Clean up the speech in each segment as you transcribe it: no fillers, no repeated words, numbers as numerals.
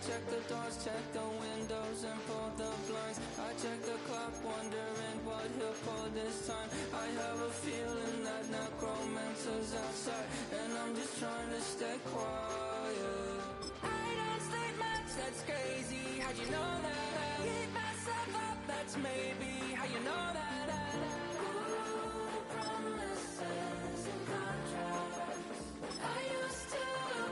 Check the doors, check the windows, and pull the blinds. I check the clock, wondering what he'll pull this time. I have a feeling that necromancer's outside, and I'm just trying to stay quiet. I don't sleep much, that's crazy. How'd you know that? Keep myself up, that's maybe how you know that. Ooh, promises and contracts. I used to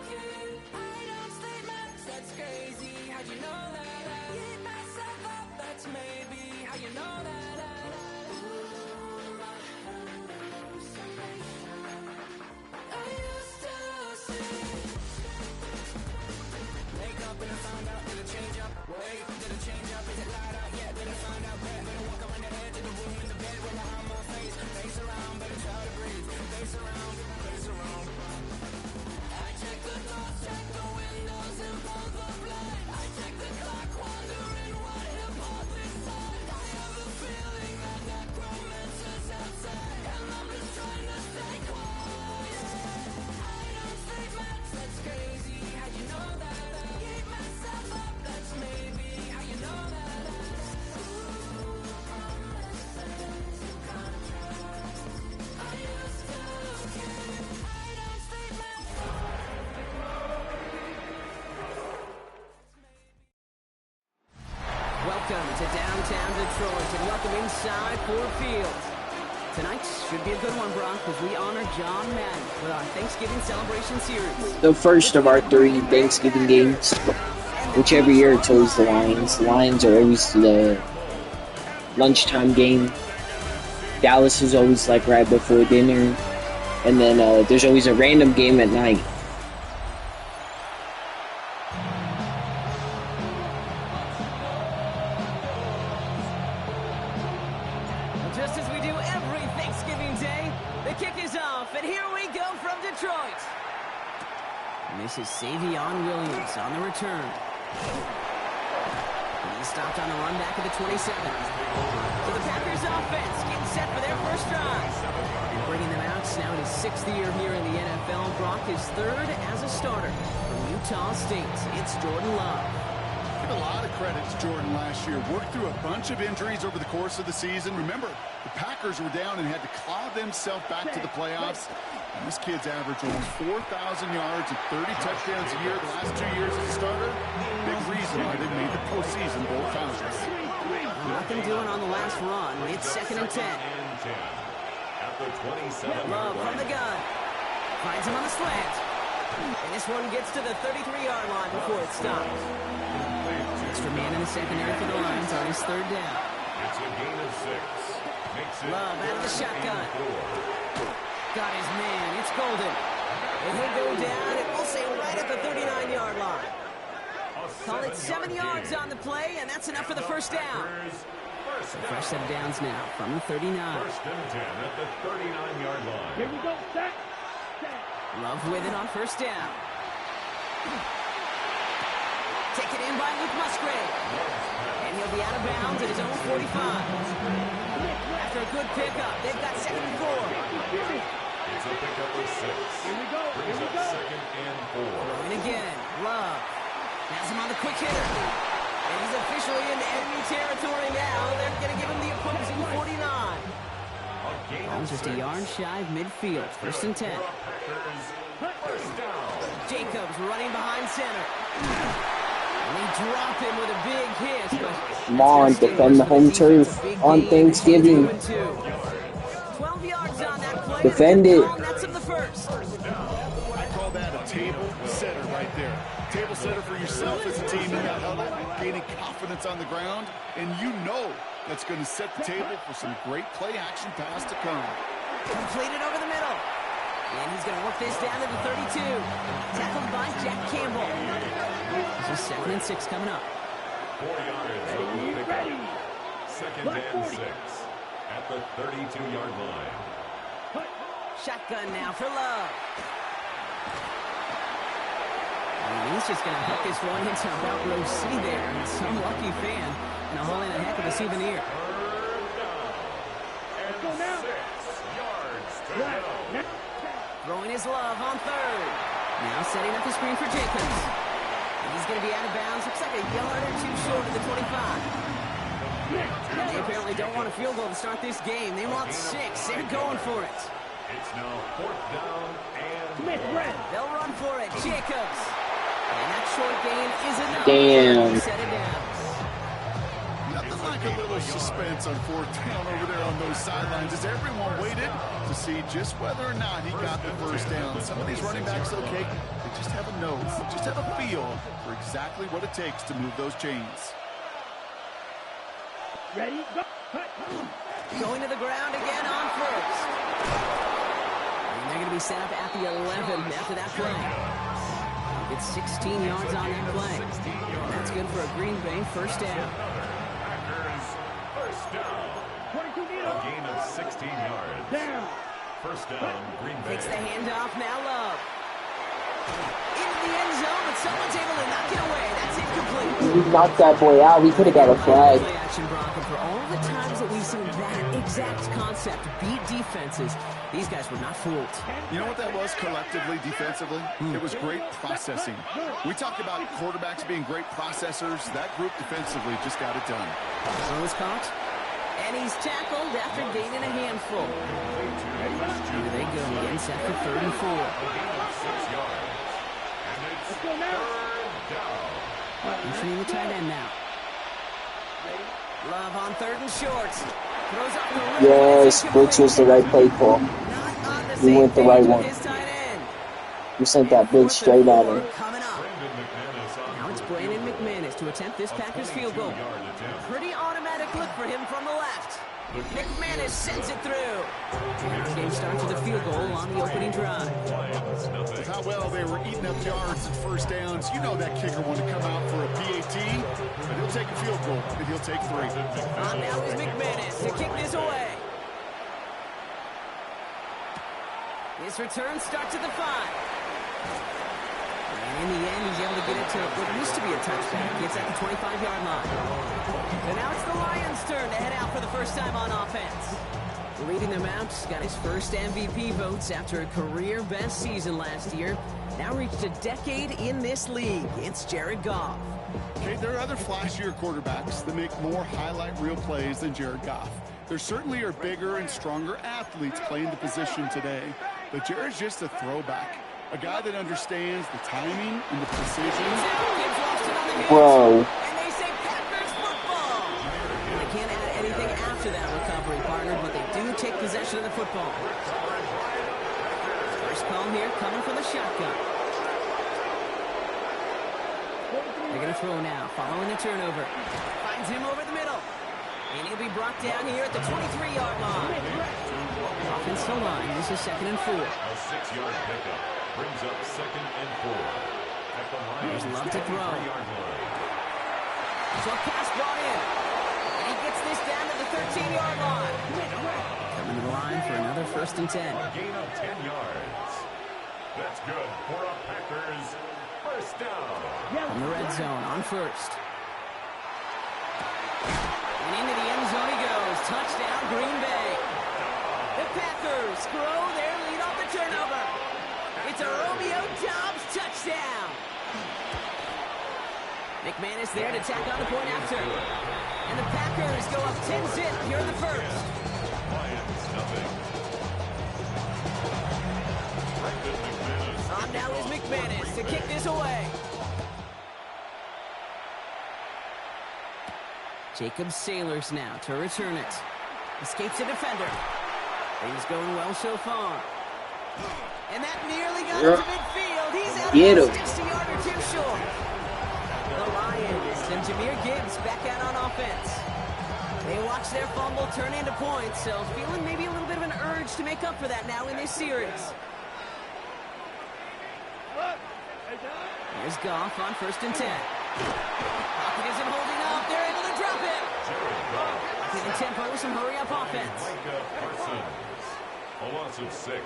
keep. I don't sleep much, that's crazy. How'd you know that? Keep myself up, that's maybe how you know that. Ooh, my hallucination. I used to see. Wake up and I found out, did it change up? Wait, did it change up? Is it light out? Yeah, did it find out? Better walk around the edge of the room in the bed with my arm on my face. Face around, better try to breathe. Face around, face around. I check the doors, check the windows, and pull the blind. I check the clock, wondering what he'll pull this time. I have a feeling that necromancer's outside, and I'm just trying to stay quiet. I don't sleep much, that's crazy. How'd you know that? Keep myself up, that's maybe how you know that. Ooh, promises and contracts. I used to keep. I don't sleep much. Welcome to downtown Detroit and welcome inside Ford Field. Tonight should be a good one, Brock, as we honor John Madden with our Thanksgiving celebration series. The first of our 3 Thanksgiving games, which every year it's always the Lions. The Lions are always the lunchtime game. Dallas is always like right before dinner. And then there's always a random game at night. Just as we do every Thanksgiving Day, the kick is off, and here we go from Detroit. And this is Savion Williams on the return. And he stopped on the run back at the 27. So the Packers offense getting set for their first drive. And bringing them out now in his 6th year here in the NFL. Brock is 3rd as a starter from Utah State. It's Jordan Love. Give a lot of credit to Jordan last year. Worked through a bunch of injuries over the course of the season. Remember, the Packers were down and had to claw themselves back to the playoffs. And this kid's averaged almost 4,000 yards and 30 touchdowns a year the last 2 years as a starter. Big reason why they made the postseason both times. Nothing doing on the last run. It's 2nd and 10. Love from the gun. Finds him on the slant. And this one gets to the 33-yard line before it stops. Extra man in the secondary for the Lions on his 3rd down. It's a gain of 6. Love out of the shotgun. Got his man. It's Golden. And he'll go down, and we'll say right at the 39-yard line. Call it 7 yards on the play, and that's enough for the first down. So fresh set of downs now from the 39. 1st and 10 at the 39-yard line. Here we go, set. Love with it on 1st down. Taken in by Luke Musgrave. And he'll be out of bounds at his own 45. After a good pickup, they've got 2nd and 4. It's a pickup of 6. Here we go. Brings up 2nd and 4. Throwing again. Love. Has him on the quick hitter. And he's officially in enemy territory now. They're going to give him the opposing 49. I'm just a yard shy of midfield. 1st and 10. First down. Jacobs running behind center. And they drop him with a big hit. Come on, defend the home turf on Thanksgiving. 12 yards on that play. Defend it. That's of the first. table setter right there. Table setter for yourself as a team in that huddle, gaining confidence on the ground, and you know that's going to set the table for some great play action pass to come. Completed over the middle. And he's going to work this down to the 32. Tackled by Jack Campbell. This is 2nd and 6 coming up. 4 yards. Ready. 2nd and 6 at the 32-yard line. Shotgun now for Love. And he's just going to hook this one into about row C there. And some lucky fan. And a hole in a heck of a souvenir. Third down. And 6 yards to go. Throwing his Love on 3rd. Now setting up the screen for Jacobs. And he's going to be out of bounds. Looks like a yard or two short of the 25. And they apparently don't want a field goal to start this game. They want 6. They're going for it. It's now 4th down and They'll run for it. Jacobs. And that short gain is enough. Damn. To set it down. Nothing like a little suspense on 4th down over there on those sidelines as everyone waited to see just whether or not he got the first down. Some of these running backs, okay, they just have a nose, just have a feel for exactly what it takes to move those chains. Ready, go. Going to the ground again on 1st. And they're going to be set up at the 11 after that play. It's 16 yards on that play. That's good for a Green Bay first down. Packers first down. 22 A gain of 16 yards. down. First down, Green Bay. Takes the handoff now, Love. Into the end zone, but someone's able to knock it away. That's incomplete. He knocked that boy out. We could have got a flag. Play action, Brock, and for all the times that we've seen that exact concept beat defenses, these guys were not fooled. You know what that was collectively, defensively? It was great processing. We talk about quarterbacks being great processors. That group defensively just got it done. Throw is caught. And he's tackled after gaining a handful. Here they go, inside for 34. 6 yards. And it's Let's go now. third down. Entering the tight end now. Love on 3rd and short. Throws up the rim. Yes, Brooks was the right play call. Not on the We same went the page right with one. his tight end. We sent that blitz straight at him. Coming up. Now it's Brandon McManus to attempt this Packers field goal. Pretty automatic look for him from the left. McManus sends it through. And the game starts with a field goal on the opening drive. With how well they were eating up yards and first downs, you know that kicker wanted to come out for a PAT, but he'll take a field goal, and he'll take 3. On now is McManus to kick this away. His return starts at the 5. And in the end, he's able to get it to what used to be a touchback. It's at the 25-yard line. So now it's the Lions' turn to head out for the first time on offense. Leading them out, he's got his first MVP votes after a career-best season last year. Now reached a decade in this league. It's Jared Goff. Okay, there are other flashier quarterbacks that make more highlight reel plays than Jared Goff. There certainly are bigger and stronger athletes playing the position today, but Jared's just a throwback. A guy that understands the timing and the precision. Bro. And they say Packers football. They can't add anything after that recovery, partner, but they do take possession of the football. First call here coming from the shotgun. They're going to throw now, following the turnover. Finds him over the middle. And he'll be brought down here at the 23-yard line. Offensive line, this is 2nd and 4. A 6-yard pickup brings up 2nd and 4. At the line, There's Love to throw. 3-yard line. So pass brought in. And he gets this down to the 13-yard line. Coming to the line for another 1st and 10. A gain of 10 yards. That's good for a Packers first down. From the red zone on 1st. And into the end zone he goes. Touchdown, Green Bay. The Packers grow their lead off the turnover. It's a Romeo Doubs touchdown. McManus there to tack on the point after. And the Packers go up 10-zip here in the first. Lions, nothing. Brandon McManus. On now is McManus to kick this away. Jacob Sailors now to return it. Escapes the defender. Things going well so far. And that nearly got into midfield. field. He's out Get of him. just a yard or two short. The Lions and Jahmyr Gibbs back out on offense. They watch their fumble turn into points, so feeling maybe a little bit of an urge to make up for that now in this series. Here's Goff on 1st and 10. Pocket isn't holding up. They're able to drop it. Getting tempo with some hurry-up offense. A loss of 6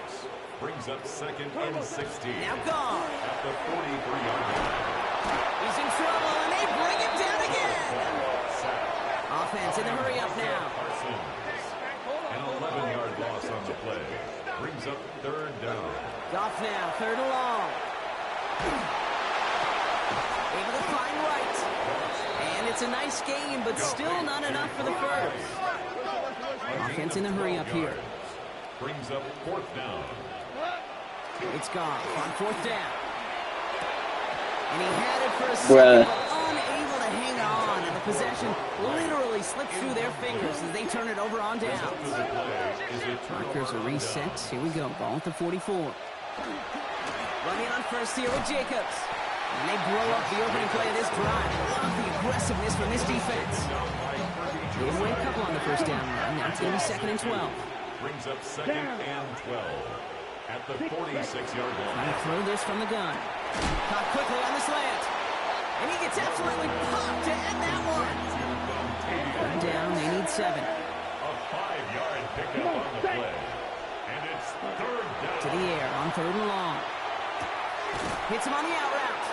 brings up 2nd and 16. Now Goff. At the 43-yard line. He's in trouble, and they bring him down again. Offense in the hurry-up now. An 11-yard loss on the play brings up 3rd down. Goff now, 3rd and long. Able to find Wright. And it's a nice game, but still not enough for the first. Offense in the hurry-up here. Brings up 4th down. It's Goff on 4th down. And he had it for a Bruh. second, but unable to hang on. And the possession literally slipped through their fingers as they turn it over on down. Markers are reset. Here we go. Ball at the 44. Running on first here with Jacobs. And they blow up the opening play of this drive. Love the aggressiveness from this defense. They win a couple on the 1st down line. Now it's going to be 2nd and 12. Brings up 2nd and 12 at the 46-yard line. Trying to throw this from the gun. Caught quickly on the slant. And he gets absolutely popped to end that one. 3rd down, they need 7. A 5-yard pickup on the play. And it's 3rd down. To the air on 3rd and long. Hits him on the out route.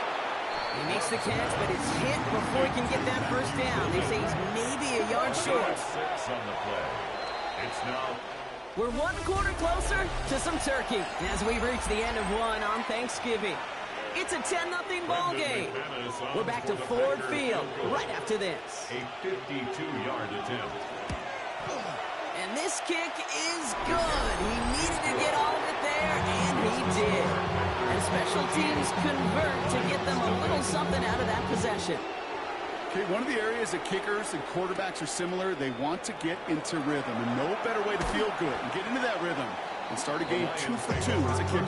He makes the catch, but it's hit before he can get that 1st down. They say he's maybe a yard short. 6 on the play. It's now. We're 1 quarter closer to some turkey as we reach the end of one on Thanksgiving. It's a 10-0 ball game. We're back to Ford Field right after this. A 52-yard attempt. And this kick is good. He needed to get all of it there, and he did. And special teams convert to get them a little something out of that possession. Okay, one of the areas that kickers and quarterbacks are similar, they want to get into rhythm. And no better way to feel good and get into that rhythm and start a game 2 for 2 as a kicker.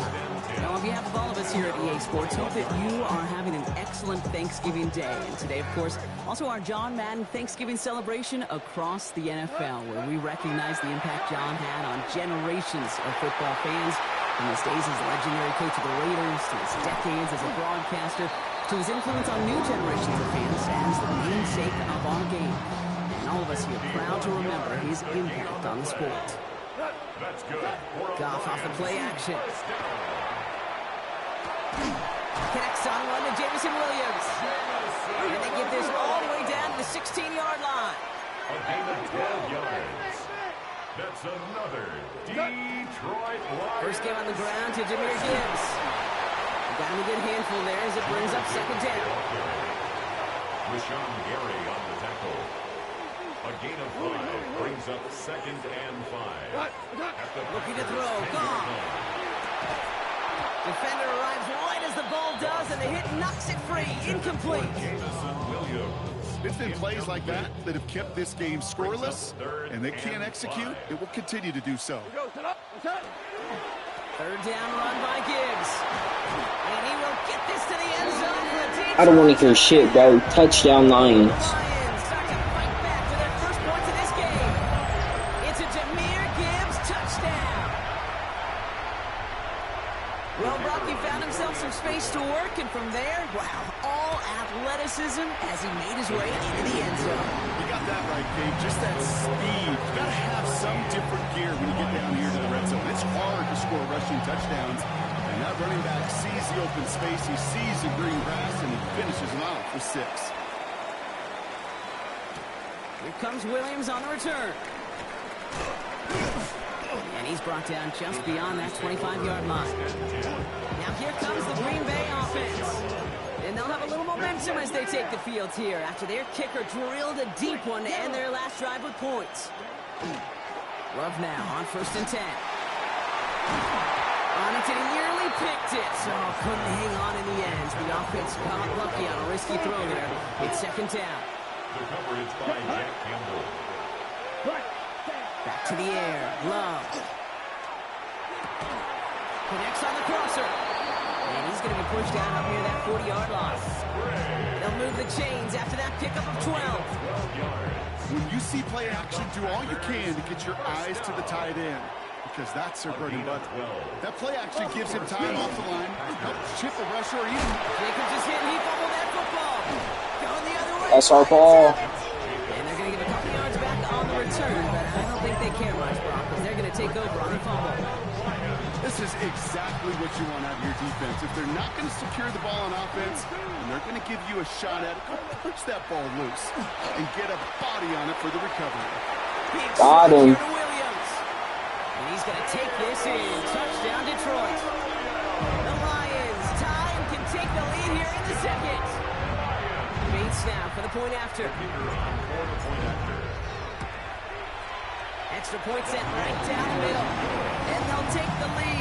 Now, on behalf of all of us here at EA Sports, hope that you are having an excellent Thanksgiving day. And today, of course, also our John Madden Thanksgiving celebration across the NFL, where we recognize the impact John had on generations of football fans, from his days as legendary coach of the Raiders, to his decades as a broadcaster, to his influence on new generations of fans as the namesake of our game. And all of us here proud to remember his impact on the sport. That's good. Goff off the play action. Connects on one to Jameson Williams. And they get this all the way down to the 16-yard line. A gain of 12 yards. That's another Detroit Lions. First game on the ground to Jahmyr Gibbs. Got him a good handful there as it brings up 2nd down. Rashawn Gary on the tackle. A gain of 5 brings up 2nd and 5. Looking to throw. Gone. Defender arrives right as the ball does, and the hit knocks it free. Incomplete. Jameson Williams. It's been plays like that that have kept this game scoreless, and they can't execute. It will continue to do so. 3rd down run by Gibbs. And he will get this to the end zone for a deep. I don't want to hear shit, bro. Touchdown Lions. Lions start to fight back for their first points of this game. It's a Jahmyr Gibbs touchdown. Well, Brocky found himself some space to work, and from there, wow, all athleticism as he made his way into the end zone. You got that right, Gabe. Just that speed. You got to have some different gear when you get down here to the red zone. It's hard to score rushing touchdowns. And that running back sees the open space, he sees the green grass, and he finishes them off for 6. Here comes Williams on the return. And he's brought down just beyond that 25-yard line. Now here comes the Green Bay offense. And they'll have a little momentum as they take the field here after their kicker drilled a deep one to end their last drive with points. Love now on 1st and 10. On it, and he nearly picked it. So couldn't hang on in the end. The offense got lucky on a risky throw there. It's 2nd down. The coverage by Jack Campbell. Back to the air. Love. Connects on the crosser. And he's going to be pushed down up near that 40-yard line. They'll move the chains after that pickup of 12. When you see play action, do all you can to get your eyes to the tight end, because that's their bread and butter. That play action gives him time off the line, helps chip a rusher, or even... Jacobs just hit, and he fumbled that football. Going the other way. That's our ball. And they're going to give a couple yards back on the return, but I don't think they care much, Brock, because they're going to take over on the fumble. This is exactly what you want out of your defense. If they're not going to secure the ball on offense, and they're going to give you a shot at it, go push that ball loose and get a body on it for the recovery. Got him. To Williams. And he's going to take this in. Touchdown, Detroit. The Lions tie and can take the lead here in the second. Bates now for the point after. Extra point set right down the middle. And they'll take the lead.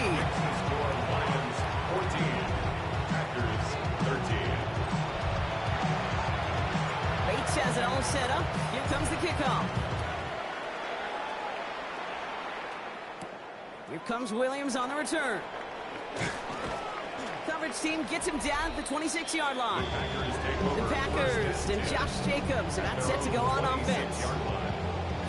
Lions 14, Packers 13. Bates has it all set up. Here comes the kickoff. Here comes Williams on the return. Coverage team gets him down at the 26-yard line. The Packers and Josh Jacobs about set to go on offense.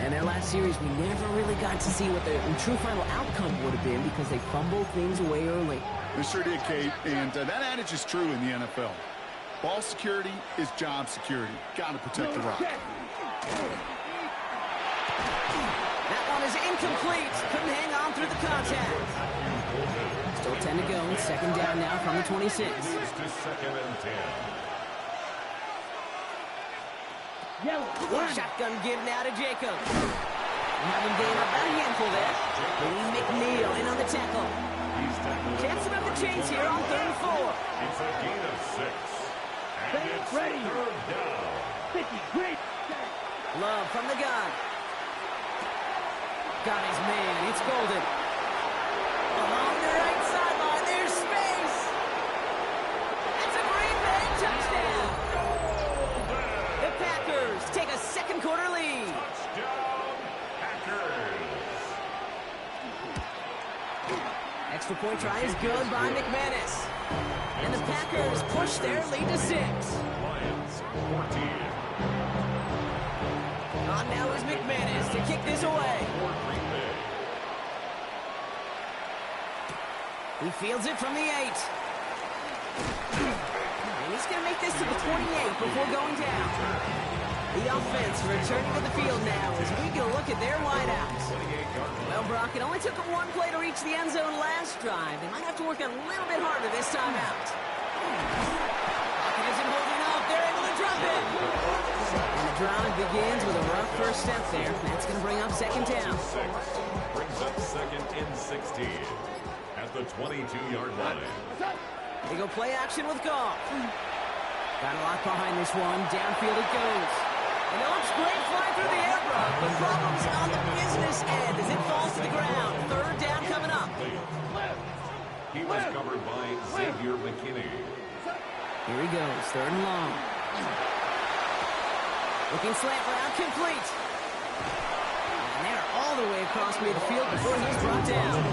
And their last series, we never really got to see what the true final outcome would have been because they fumbled things away early. They sure did, Kate, and that adage is true in the NFL. Ball security is job security. Got to protect the rock. That one is incomplete. Couldn't hang on through the contact. Still 10 to go. Second down now from the 26. Moves to second and 10. Shotgun give now to Jacobs. Having gained about a handful there. Lee McNeil in on the tackle. Chance to move the chains here on 3rd and 4. It's a gain of 6. And it's ready. third down. 50, great. Love from the gun. Got his man. It's Golden. Along the right sideline. There's space. It's a Green Bay touchdown. The Packers take a second quarter lead. Touchdown, Packers. Extra point try is good by McManus. And the Packers push their lead to 6. Lions 14. On now is McManus to kick this away. For Green Bay. He fields it from the 8. And he's going to make this to the 28 before going down. The offense returning to the field now as we get a look at their wideouts. Well, Brock, it only took them one play to reach the end zone last drive. They might have to work a little bit harder this time out. Isn't holding up. They're able to drop it. And the drive begins with a rough first step there. That's going to bring up second down. 6 brings up second and 16 at the 22-yard line. They go play action with Goff. Got a lot behind this one. Downfield it goes. And it looks great flying through the air, Brock. The problem's on the business end as it falls to the ground. Third down coming up. He was covered by Xavier McKinney. Here he goes. Third and long. Looking slant route complete. And they're all the way across midfield before he's brought down.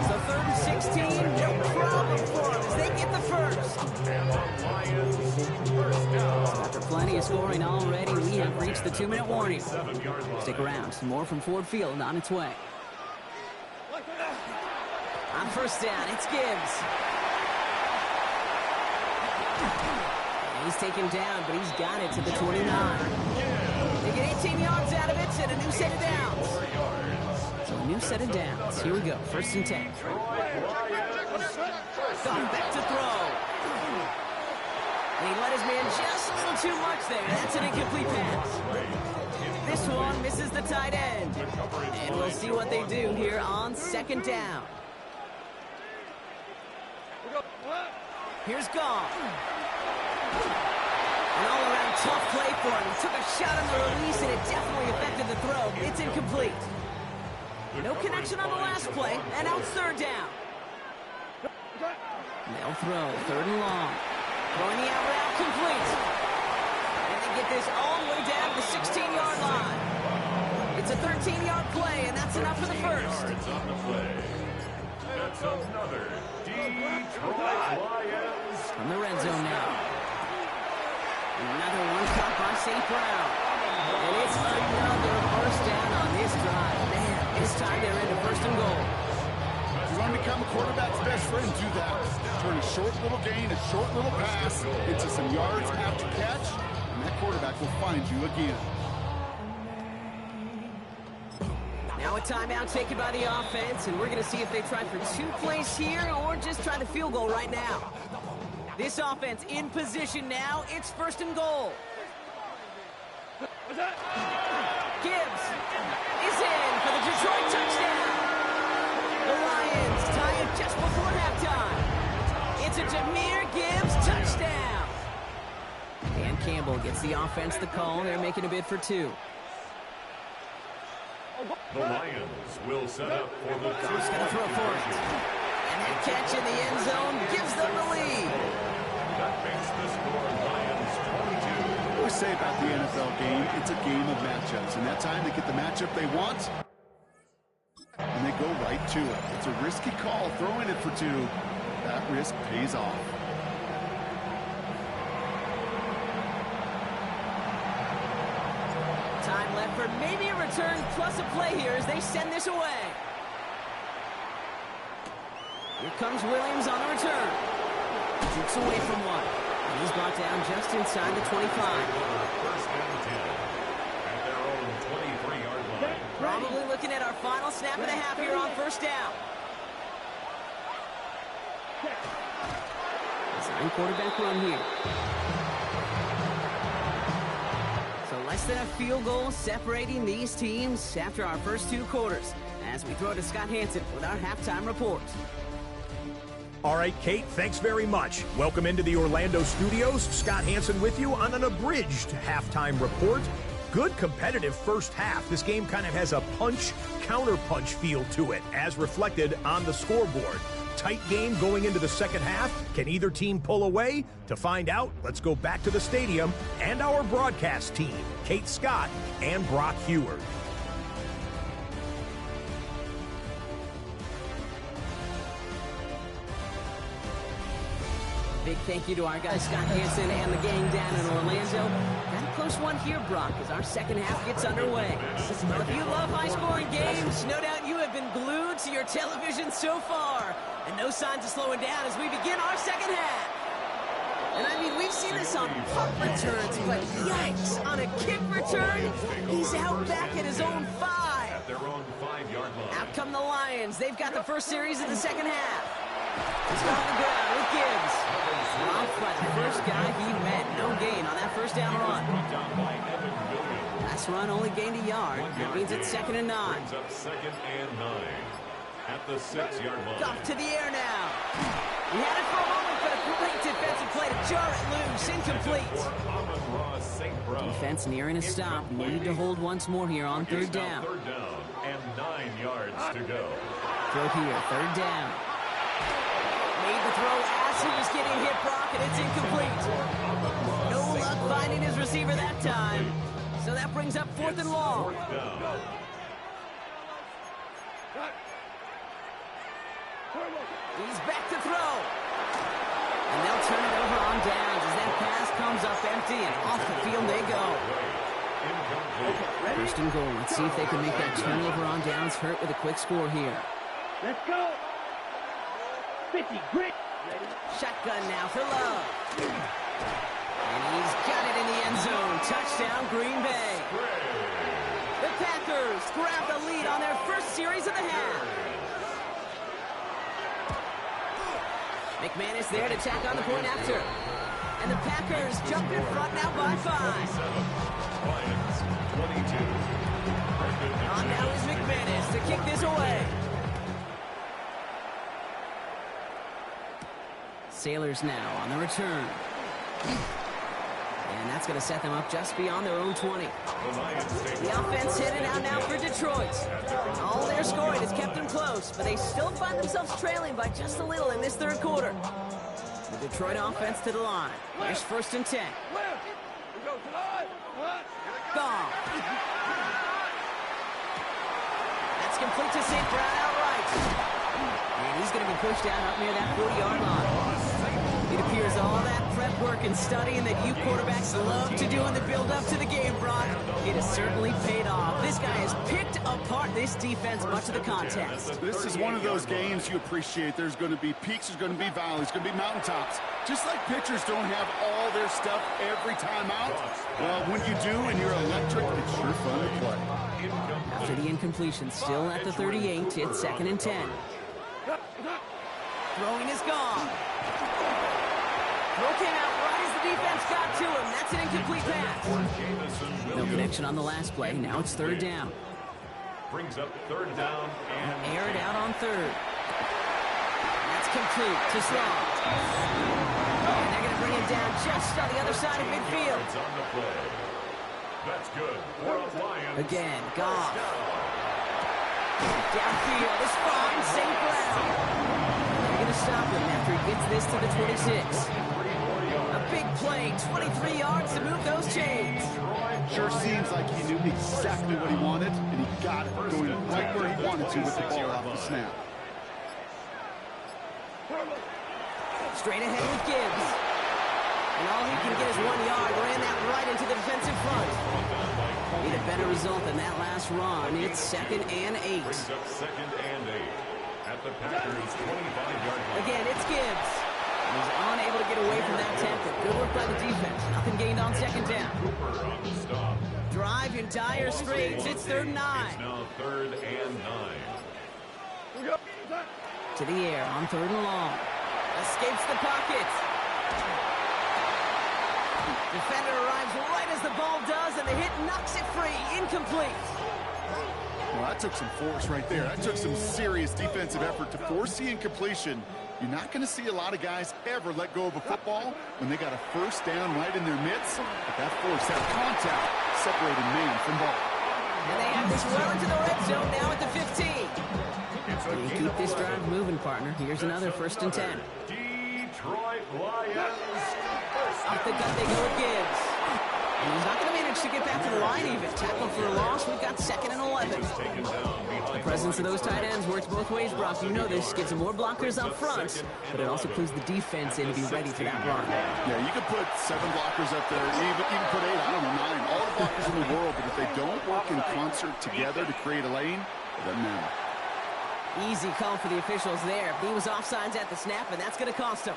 So third and 16, no problem for him as they get the first. And the Lions first down. After plenty of scoring already, we have reached the 2-minute warning. 7-yard line. Stick around. Some more from Ford Field on its way. On first down, it's Gibbs. He's taken down, but he's got it to the 29. They get 18 yards out of it and a new set of downs. So a new set of downs. Here we go. First and 10. Gone back to throw. And he let his man just a little too much there. That's an incomplete pass. This one misses the tight end. And we'll see what they do here on second down. Here's Goff. An all-around tough play for him. He took a shot on the release, and it definitely affected the throw. It's incomplete. No connection on the last play, and now it's third down. They'll throw, third and long. Throwing the out route complete. And they get this all the way down to the 16-yard line. It's a 13-yard play, and that's enough for the first. Yards on the play. That's another Detroit From the red zone now. Another one caught by St. Brown. And it's another first down on this drive. Man, this time they're into first and goal. You want to become a quarterback's best friend, do that. Turn a short little gain, a short little pass into some yards after catch, and that quarterback will find you again. Now a timeout taken by the offense, and we're going to see if they try for 2 plays here or just try the field goal right now. This offense in position now. It's first and goal. Gibbs is in for the Detroit touchdown. The Lions tie it just before halftime. It's a Jahmyr Gibbs touchdown. Dan Campbell gets the offense the call. They're making a bid for 2. The Lions will set up for the He's going to throw for it. And that catch in the end zone gives them the lead. That makes the score Lions 22. What we say about the NFL game, it's a game of matchups, and that time they get the matchup they want, and they go right to it. It's a risky call, throwing it for 2. That risk pays off. Time left for maybe a return plus a play here as they send this away. Here comes Williams on the return. Shoots away from one. And he's brought down just inside the 25. First and 10 at their own 23-yard line. Probably looking at our final snap and a half here on first down. Design quarterback run here. So less than a field goal separating these teams after our first 2 quarters. As we throw to Scott Hansen with our halftime report. All right, Kate, thanks very much. Welcome into the Orlando studios. Scott Hansen with you on an abridged halftime report. Good competitive first half. This game kind of has a punch-counter-punch feel to it, as reflected on the scoreboard. Tight game going into the second half. Can either team pull away? To find out, let's go back to the stadium and our broadcast team, Kate Scott and Brock Heward. Big thank you to our guy Scott Hansen and the gang down in Orlando. Got a close one here, Brock, as our second half gets underway. Well, if you love high-scoring games, no doubt you have been glued to your television so far. And no signs of slowing down as we begin our second half. And I mean, we've seen this on punt returns, but yikes, on a kick return, he's out back at his own 5. At their own 5-yard line. Out come the Lions. They've got the first series of the second half. He's on the ground with Gibbs. Off by the first guy he met. No gain on that first down run. Last run only gained a yard. That means it's 2nd and 9. Brings up 2nd and 9 at the 6-yard line. Off to the air now. He had it for a moment, but a great defensive play to jar it loose. Incomplete. Defense nearing a stop. Need to hold once more here on 3rd down. 3rd down and 9 yards to go. Throw here, 3rd down. Made the throw as he was getting hit, Brock, and it's incomplete. No luck finding his receiver that time. So that brings up 4th and long. He's back to throw. And they'll turn it over on downs as that pass comes up empty, and off the field they go. First and goal. Let's see if they can make that turnover on downs hurt with a quick score here. Let's go. 50, grit. Shotgun now for Love. And he's got it in the end zone. Touchdown, Green Bay. The Packers grab the lead on their first series of the half. McManus there to tack on the point after. And the Packers jump in front now by 5. On now is McManus to kick this away. Sailors now on the return. And that's going to set them up just beyond their own 20. The offense headed out now for Detroit. All their scoring has kept them close, but they still find themselves trailing by just a little in this 3rd quarter. The Detroit offense to the line. Here's 1st and 10. Gone. That's complete to St. Brown outright. And he's going to be pushed down up near that 40-yard line. It appears all hard work and studying that you quarterbacks love to do in the build-up to the game, Brock. It has certainly paid off. This guy has picked apart this defense much of the contest. This is one of those games you appreciate. There's going to be peaks, there's going to be valleys, there's going to be mountaintops. Just like pitchers don't have all their stuff every time out, well, when you do and you're electric, it's sure fun to play. After the incompletion, still at the 38, it's 2nd and 10. Throwing is gone. Throw came out right as the defense got to him. That's an incomplete pass. No connection on the last play. Now it's 3rd down. Brings up 3rd down and Aired out on 3rd. That's complete to Sloan. And they're going to bring him down just on the other side of midfield. It's on the play. That's good for a Lions. Again, Goff. Downfield is fine, safe ground. They're going to stop him after he gets this to the 26. A big play, 23 yards to move those chains. Sure seems like he knew exactly what he wanted, and he got it going right where he wanted to with the ball off the snap. Straight ahead with Gibbs. And all he can get is 1 yard. Ran that right into the defensive front. Need a better result than that last run. It's 2nd and 8. Brings up 2nd and 8 at the Packers' 25-yard line. Again, it's Gibbs. He's unable to get away from that tackle. Good work by the defense. Nothing gained on 2nd down. Cooper on the stop. Drive in dire straits. It's 3rd and 9. It's now 3rd and 9. To the air on 3rd and long. Escapes the pocket. Defender arrives right as the ball does, and the hit knocks it free. Incomplete. Well, that took some force right there. That took some serious defensive effort to force the incompletion. You're not going to see a lot of guys ever let go of a football when they got a 1st down right in their midst. But that force, that contact, separated man from ball. And they have this well into the red zone now at the 15. You keep this drive moving, partner. Here's another 1st and 10. Detroit Lions. Off the gut they go with Gibbs. And he's not going to manage to get back to the line even. Tackle for a loss. We've got 2nd and 11. The presence of those tight ends works both ways, Brock. You know this. Gives them more blockers up front, but it also clues the defense in to be ready for that run. Yeah, you could put 7 blockers up there, even put 8, I don't know, 9. All the blockers in the world, but if they don't work in concert together to create a lane, it doesn't matter. Easy call for the officials there. He was offsides at the snap, and that's going to cost him.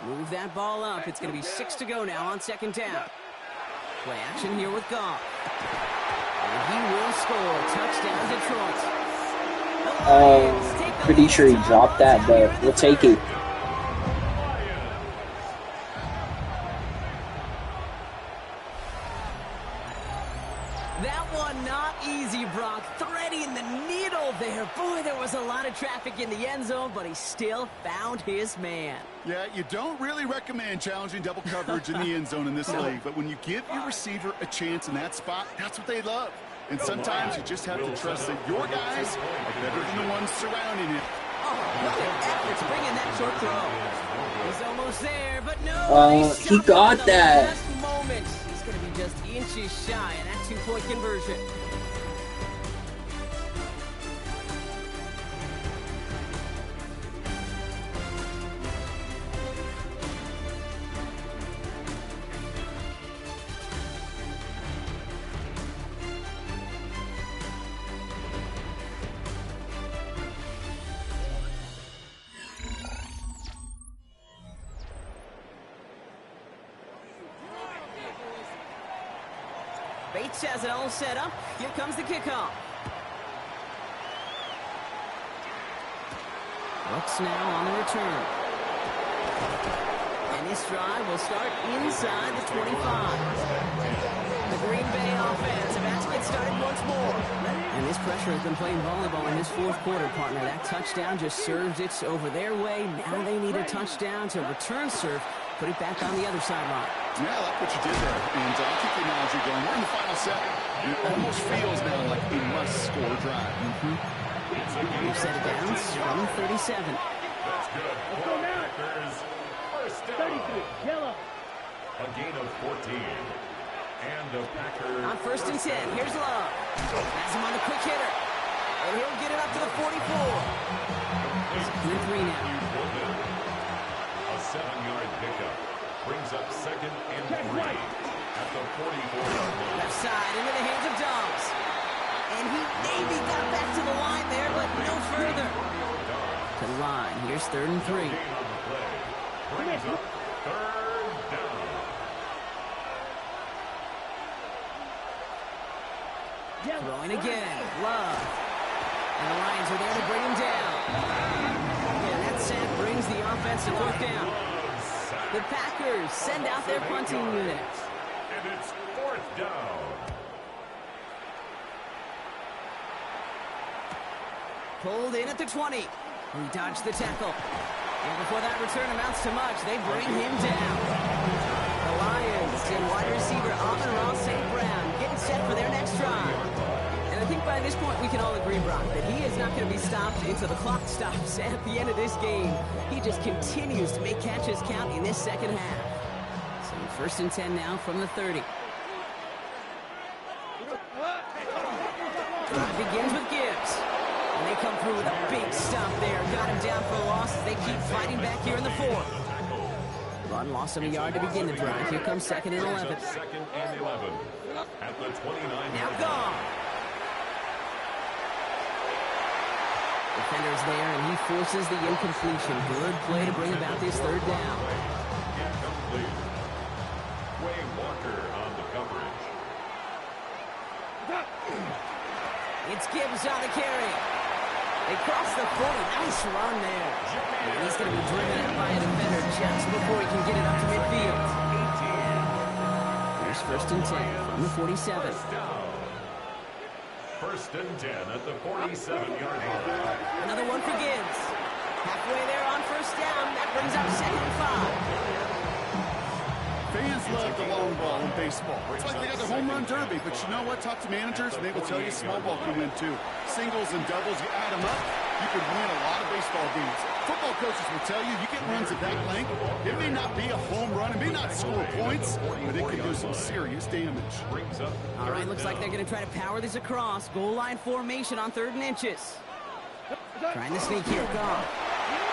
Move that ball up. It's going to be 6 to go now on 2nd down. Play action here with Goff. And he will score. Touchdown, Detroit. Pretty sure he dropped that, but we'll take it. That one not easy, Brock. Threading the needle there. Boy, there was a lot of traffic in the end zone, but he still found his man. Yeah, you don't really recommend challenging double coverage in the end zone in this league, but when you give your receiver a chance in that spot, that's what they love. And sometimes you just have to trust that your guys are better than the ones surrounding it. Oh, what an effort to bring in that short throw. He's almost there, but no. He got that. Last moment. He's going to be just inches shy of that 2-point conversion. Bates has it all set up. Here comes the kickoff. Bucks now on the return. And this drive will start inside the 25. The Green Bay offense about to get started once more. And this pressure has been playing volleyball in this 4th quarter, partner. That touchdown just serves it over their way. Now they need a touchdown to return serve. Put it back on the other sideline. Yeah, I like what you did there. And I'll keep the analogy going. We're in the final set. It almost feels now like a must-score drive. We've set it down from 37. That's good. Let's go now. Packers, 1st down. 33, yellow. A gain of 14. And the Packers. On 1st and 10, here's Love. Has him on the quick hitter. And he'll get it up to the 44. He's in 3 now. A 7-yard pickup. side into the hands of Dobbs. And he maybe got back to the line there, but no further. To the line. Here's 3rd and 3. Brings up 3rd down. Throwing again. Love. And the Lions are there to bring him down. And that sack brings the offense to 4th down. The Packers send out their punting unit. And it's 4th down. Pulled in at the 20. He dodged the tackle. And before that return amounts to much, they bring him down. The Lions and wide receiver Amon-Ra St. Brown getting set for their next drive. And I think by this point we can all agree, Brock, that he is not going to be stopped until the clock stops at the end of this game. He just continues to make catches count in this second half. So 1st and 10 now from the 30. Drive begins with Gibbs. And they come through with a big stop there. Got him down for a loss as they keep fighting back here in the 4th. Run lost him a yard to begin the drive. Here comes 2nd and 11. 2nd and 11. At the 29. Now gone. Defender's there, and he forces the incompletion. Good play to bring about this 3rd down. Incomplete. Way Walker on the coverage. It's Gibbs on the carry. They cross the 40. Nice run there. And he's going to be driven out by a defender just before he can get it up to midfield. Here's 1st and 10 from the 47. 1st and 10 at the 47-yard line. Another one for Gibbs. Halfway there on 1st down. That brings up 2nd and 5. Fans love the long ball in baseball. It's like they got the home run derby, but you know what? Talk to managers, and they will tell you small ball can win too. Singles and doubles, you add them up, you can win a lot of baseball games. Football coaches will tell you, you get runs at that length, it may not be a home run, it may not score points, but it can do some serious damage. All right, looks like they're going to try to power this across. Goal line formation on 3rd and inches. Trying to sneak here. Gone.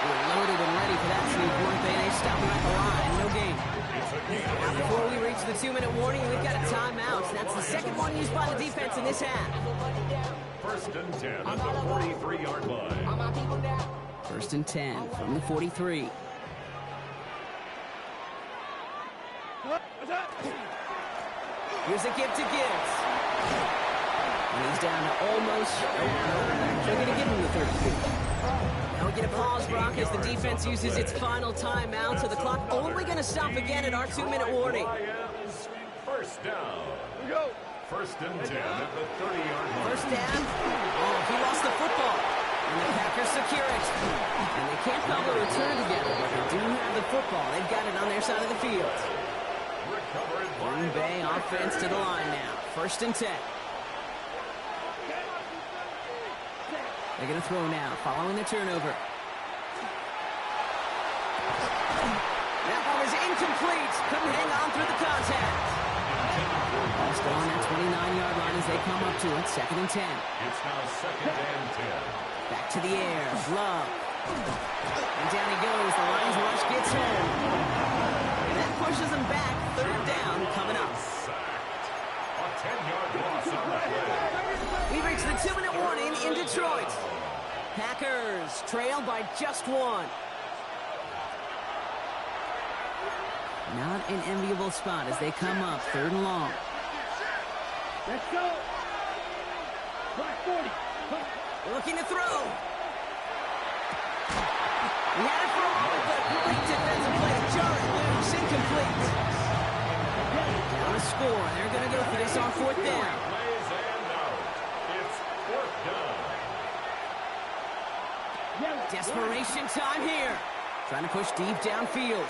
We're loaded and ready for that sneak, weren't they? They stop him at the line. No gain. Now, before we reach the 2-minute warning, we've got a timeout. That's the 2nd one used by the defense in this half. 1st and 10 at the 43-yard line. 1st and 10 from the 43. Here's a give to Gibbs. And he's down to almost... They're going to give him the 33. Now we get a pause, Brock, as the defense uses its final timeout. So the clock only going to stop again at our 2-minute warning. 1st down. 1st and 10 at the 30-yard line. 1st down. Oh, he lost the football. And the Packers secure it. And they can't cobble a return together, but they do have the football. They've got it on their side of the field. Green Bay offense to the line now. 1st and 10. They're going to throw now, following the turnover. That ball is incomplete. Couldn't hang on through the contact. Ball's on that 29-yard line as they come up to it. 2nd and 10. It's now 2nd and 10. Back to the air. Love. And down he goes. The Lions rush gets home. And that pushes him back. 3rd down coming up. Sacked. A 10-yard loss on that play. We reach the 2-minute warning in Detroit. Packers trail by just 1. Not an enviable spot as they come up 3rd and long. Let's go. Black 40. Looking to throw. He had it for a moment, but great defensive play to jar it loose. Incomplete. Down to score. They're going to go for this on 4th down. Plays and out. It's 4th down. Desperation time here. Trying to push deep downfield.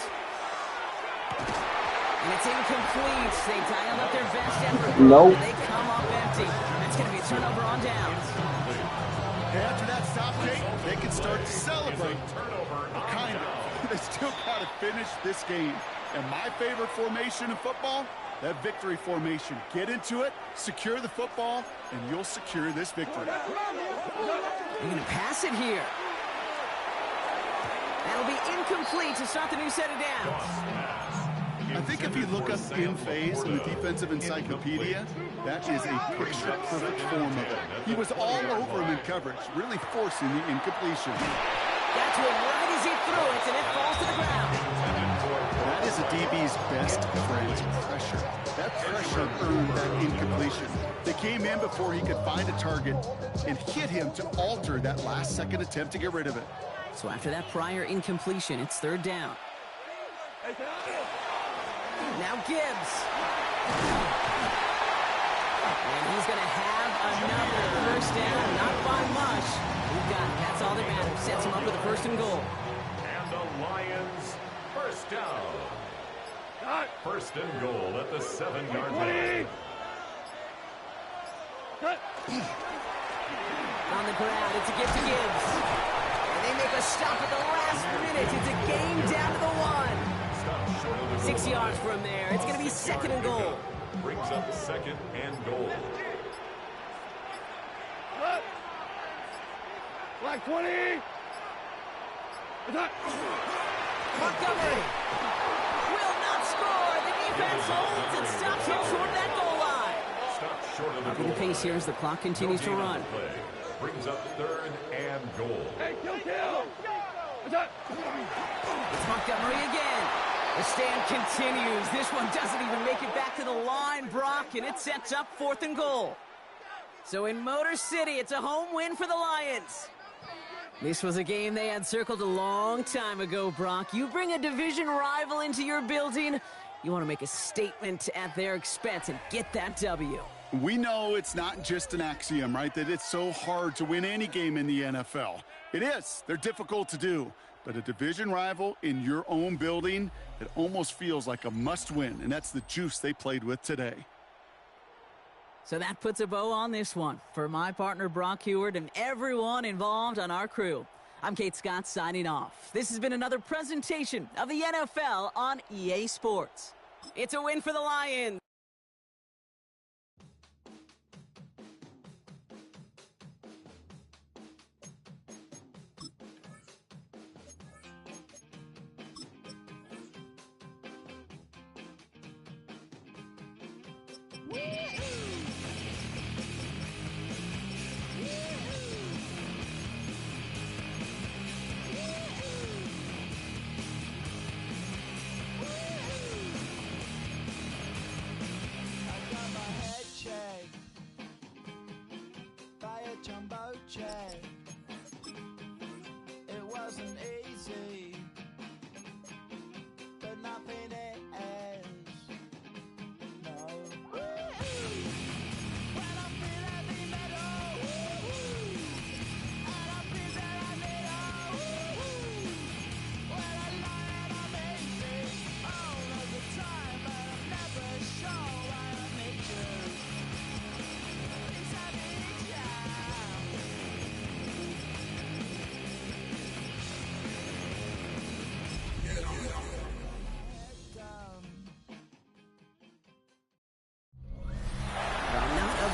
And it's incomplete. They dialed up their best effort. Nope. And they come up empty. That's going to be a turnover on downs. After that stop, Jake, they can start to celebrate. Kind of. They still got to finish this game. And my favorite formation in football, that victory formation. Get into it, secure the football, and you'll secure this victory. They're going to pass it here. That'll be incomplete to start the new set of downs. I think if you look up in phase in the defensive encyclopedia, that is a picture-perfect form of it. He was all over him in coverage, really forcing the incompletion. Got to him right as he threw it, and it falls to the ground. That is a DB's best friend, pressure. That pressure earned that incompletion. They came in before he could find a target and hit him to alter that last-second attempt to get rid of it. So after that prior incompletion, it's third down. Now Gibbs. And he's going to have another first down. Not by much. We've got it. That's all that matters. Sets him up with a first and goal. And the Lions, first down. First and goal at the 7-yard line. On the ground, it's a gift to Gibbs. And they make a stop at the last minute. It's a game down to the 1. 6 yards from there. It's going to be second and goal. Brings up second and goal. Black 20. Montgomery will not score. The defense holds and stops him short of that goal line. Stop short of the Upping goal. the pace here as the clock continues to run. Play. Brings up third and goal. Hey, kill. It's Montgomery again. The stand continues. This one doesn't even make it back to the line, Brock, and it sets up fourth and goal. So in Motor City, it's a home win for the Lions. This was a game they had circled a long time ago, Brock. You bring a division rival into your building, you want to make a statement at their expense and get that W. We know it's not just an axiom, right, that it's so hard to win any game in the NFL. It is. They're difficult to do. But a division rival in your own building, it almost feels like a must-win, and that's the juice they played with today. So that puts a bow on this one. For my partner, Brock Heward, and everyone involved on our crew, I'm Kate Scott signing off. This has been another presentation of the NFL on EA Sports. It's a win for the Lions. Jumbo jet. It wasn't easy, but nothing is. No. When I feel heavy metal, and I feel that I need when I lie and I'm easy all of the time, but I'm never sure why I need you.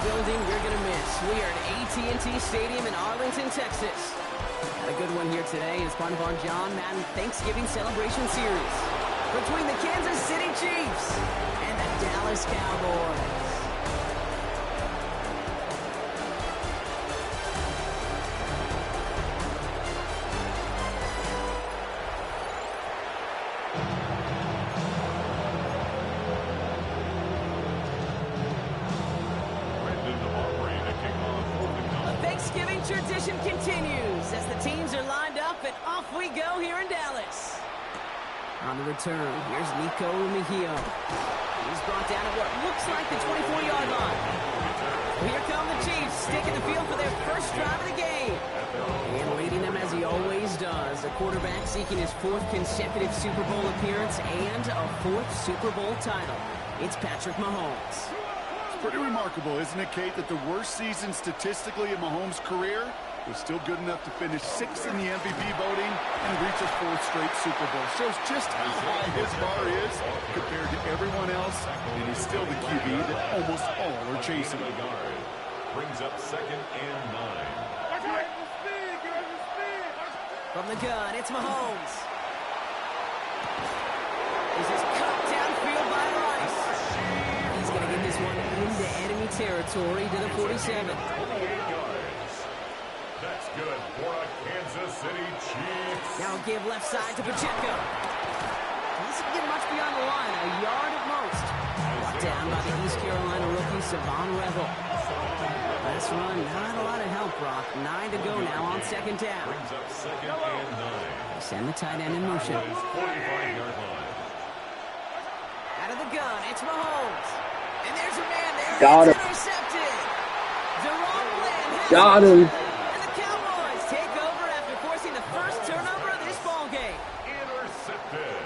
Building you're going to miss. We are at AT&T Stadium in Arlington, Texas. Got a good one here today as part of our John Madden Thanksgiving Celebration Series between the Kansas City Chiefs and the Dallas Cowboys. Tradition continues as the teams are lined up and off we go here in Dallas. On the return, here's Nico Mejia. He's brought down at what looks like the 24-yard line. Here come the Chiefs, taking the field for their first drive of the game. And leading them as he always does, a quarterback seeking his fourth consecutive Super Bowl appearance and a fourth Super Bowl title. It's Patrick Mahomes. Pretty remarkable, isn't it, Kate, that the worst season statistically in Mahomes' career was still good enough to finish sixth in the MVP voting and reach a fourth straight Super Bowl. Shows just how high his bar is compared to everyone else, and he's still the QB that almost all are chasing. Brings up second and 9. From the gun, it's Mahomes. This is cut downfield enemy territory to the 47. 28 yards. That's good for a Kansas City Chiefs. Now give left side to Pacheco. Doesn't get much beyond the line, a yard at most. Brought down by the East Carolina rookie, Savon Revel. Last run, not a lot of help, Brock. 9 to go now on second down. Brings up second and 9. Send the tight end in motion. 45-yard line. Out of the gun, it's Mahomes. And there's a man there. Got It's him. intercepted. Deron Bland has Got it. him. And the Cowboys take over after forcing the first turnover of this ball game. Intercepted.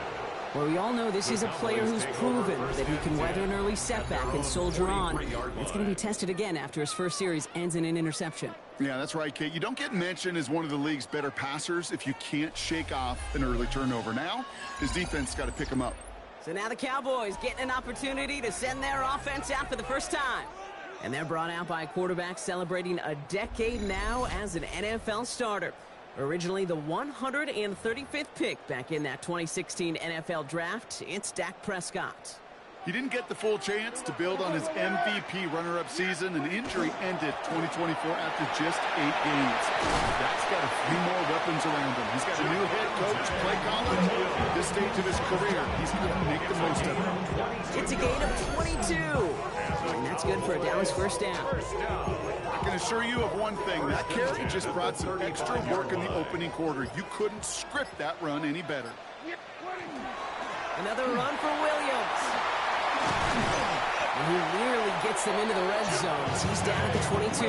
Well, we all know this is a player who's proven that he can weather an early setback and soldier on. It's going to be tested again after his first series ends in an interception. Yeah, that's right, Kate. You don't get mentioned as one of the league's better passers if you can't shake off an early turnover. Now, his defense got to pick him up. So now the Cowboys getting an opportunity to send their offense out for the first time. And they're brought out by a quarterback celebrating a decade now as an NFL starter. Originally the 135th pick back in that 2016 NFL Draft, it's Dak Prescott. He didn't get the full chance to build on his MVP runner-up season. An injury ended 2024 after just 8 games. Dak's got a few more weapons around him. He's got a new head coach, play calling. At this stage of his career, he's going to make the most of it. It's a gain of 22. And that's good for a Dallas first down. I can assure you of one thing. That carry just brought some extra work in the opening quarter. You couldn't script that run any better. Another run for Williams. And he nearly gets them into the red zone as he's down at the 22.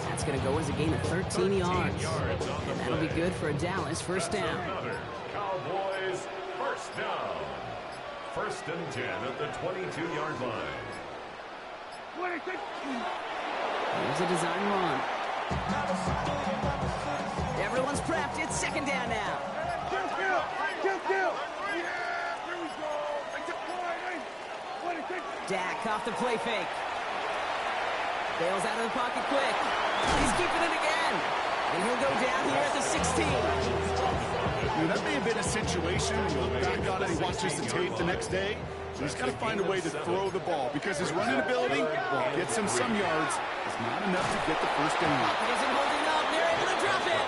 That's going to go as a gain of 13 yards. And that'll be good for a Dallas first down. Another Cowboys first down. First and 10 at the 22-yard line. Here's a design run. Everyone's prepped. It's second down now. Dak off the play fake. Bails out of the pocket quick. He's keeping it again. And he'll go down here at the 16. That may have been a situation when you look back on it, he watches the tape the next day. He's got to find a way to throw the ball because his running ability, while it gets him some yards, is not enough to get the first down. He isn't holding up. They're able to drop it.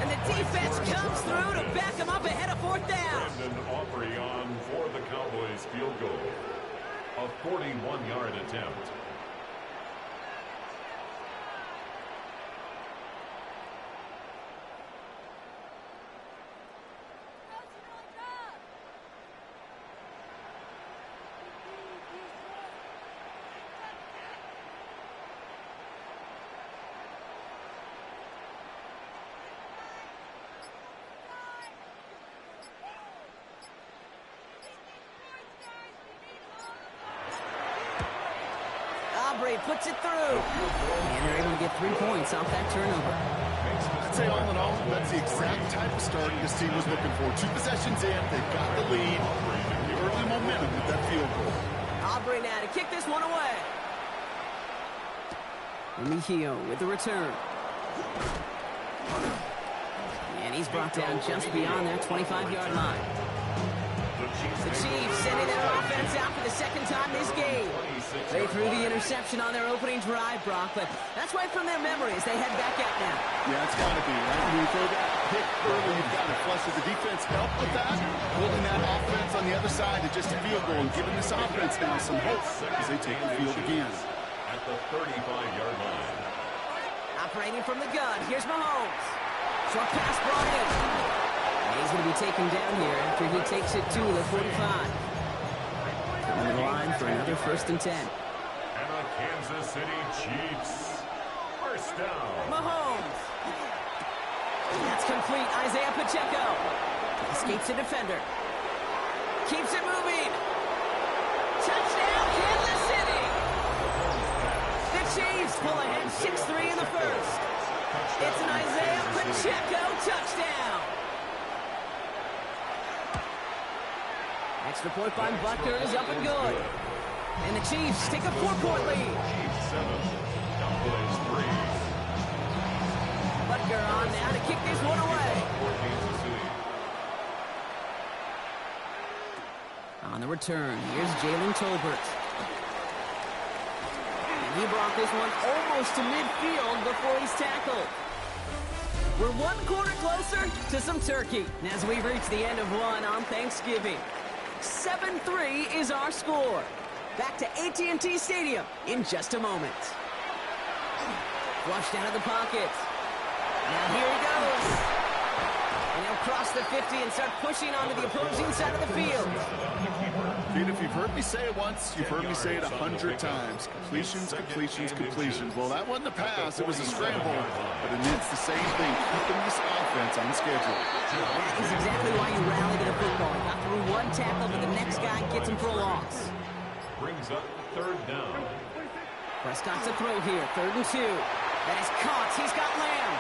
And the defense comes through to back him up ahead of fourth down. Brandon Aubrey on for the Cowboys field goal. A 41-yard attempt. Puts it through. And they're able to get 3 points off that turnover. I'd say all in all, that's the exact type of start this team was looking for. 2 possessions in, they've got the lead. The early momentum with that field goal. Aubrey now to kick this one away. Mejio with the return. And he's brought down just beyond their 25-yard line. The Chiefs sending their offense out for the second time this game. They threw the interception on their opening drive, Brock, but that's right from their memories. They head back out now. Yeah, it's got to be, right? When you throw that pick early, you've got to flush it. The defense helped with that, holding that offense on the other side to just a field goal and giving this offense now some hope as they take the field again. At the 35-yard line. Operating from the gun, here's Mahomes. Short pass brought in. He's going to be taken down here after he takes it to the 45. Coming to the line for another first and 10. And the Kansas City Chiefs first down. Mahomes. That's complete. Isaiah Pacheco. Escapes a defender. Keeps it moving. Touchdown, Kansas City. The Chiefs pull ahead 6-3 in the first. It's an Isaiah Pacheco touchdown. Extra point by Butker is up and good. And the Chiefs take a 4-point lead. Chiefs 7, Cowboys 3. Butker on now to kick this one away. For Kansas City. On the return, here's Jalen Tolbert. And he brought this one almost to midfield before he's tackled. We're one quarter closer to some turkey as we've reached the end of one on Thanksgiving. 7-3 is our score. Back to AT&T Stadium in just a moment. Flushed out of the pocket. Now here he goes. And he'll cross the 50 and start pushing onto the opposing side of the field. Dude, if you've heard me say it once, you've heard me say it 100 times. Completions, completions, completions. Well, that wasn't a pass. It was a scramble. But it means the same thing, keeping this offense on schedule. That is exactly why you rallied in a football. You got through one tackle, but the next guy gets him for a loss. Brings up third down. Prescott to throw here, 3rd and 2. That is caught. He's got Lamb.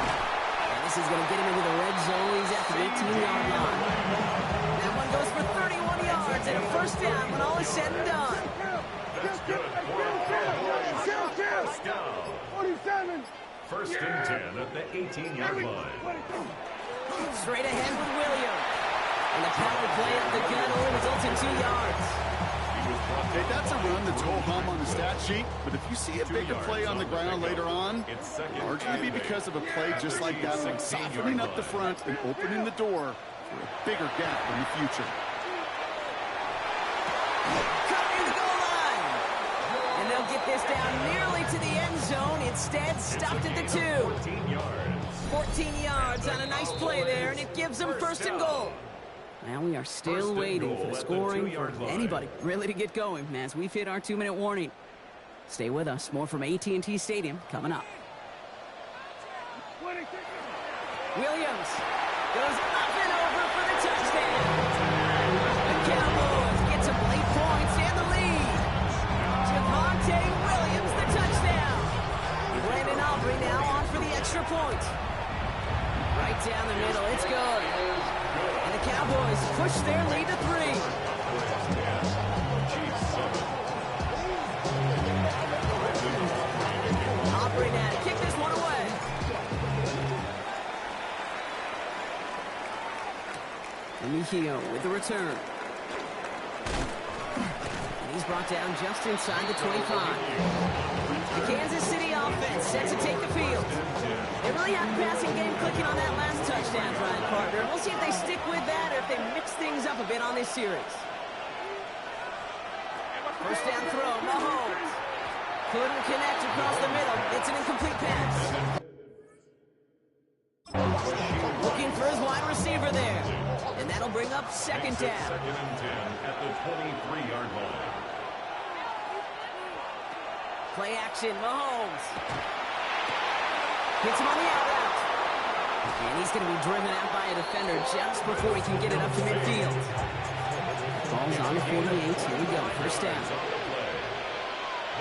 And this is going to get him into the red zone. He's at the 18-yard line. That one goes for 31 yards and a first down when all is said and done. That's good for a Cowboys first down. 47. First and 10 at the 18-yard line. Straight ahead with Williams. And the power play up the gun only results in 2 yards. Okay, that's a run that's ho-hum on the stat sheet, but if you see a bigger play on the ground later on, largely be because of a play just like that one, softening up the front and opening the door for a bigger gap in the future. Covering the goal line. And they'll get this down nearly to the end zone. Instead, stopped at the 2. 14 yards. 14 yards on a nice play there, and it gives them first and goal. Now we are still waiting for the scoring for anybody really to get going as we've hit our 2-minute warning. Stay with us. More from AT&T Stadium coming up. Williams goes up and over for the touchdown. The Cowboys get some late points and the lead. Javonte Williams, the touchdown. Brandon Aubrey now on for the extra point. Right down the middle. It's good. And the Cowboys push their lead to 3. Aubrey now to kick this one away. And Mejio with the return. And he's brought down just inside the 25. The Kansas City offense set to take the field. They really have the passing game clicking on that last touchdown, Brian Partner. We'll see if they stick with that or if they mix things up a bit on this series. First down throw, Mahomes. Couldn't connect across the middle. It's an incomplete pass. Looking for his wide receiver there. And that'll bring up second down. Second and 10 at the 23-yard line. Play action, Mahomes. Hits him on the out route. And he's going to be driven out by a defender just before he can get it up to midfield. Ball's on the 48. Here we go. First down.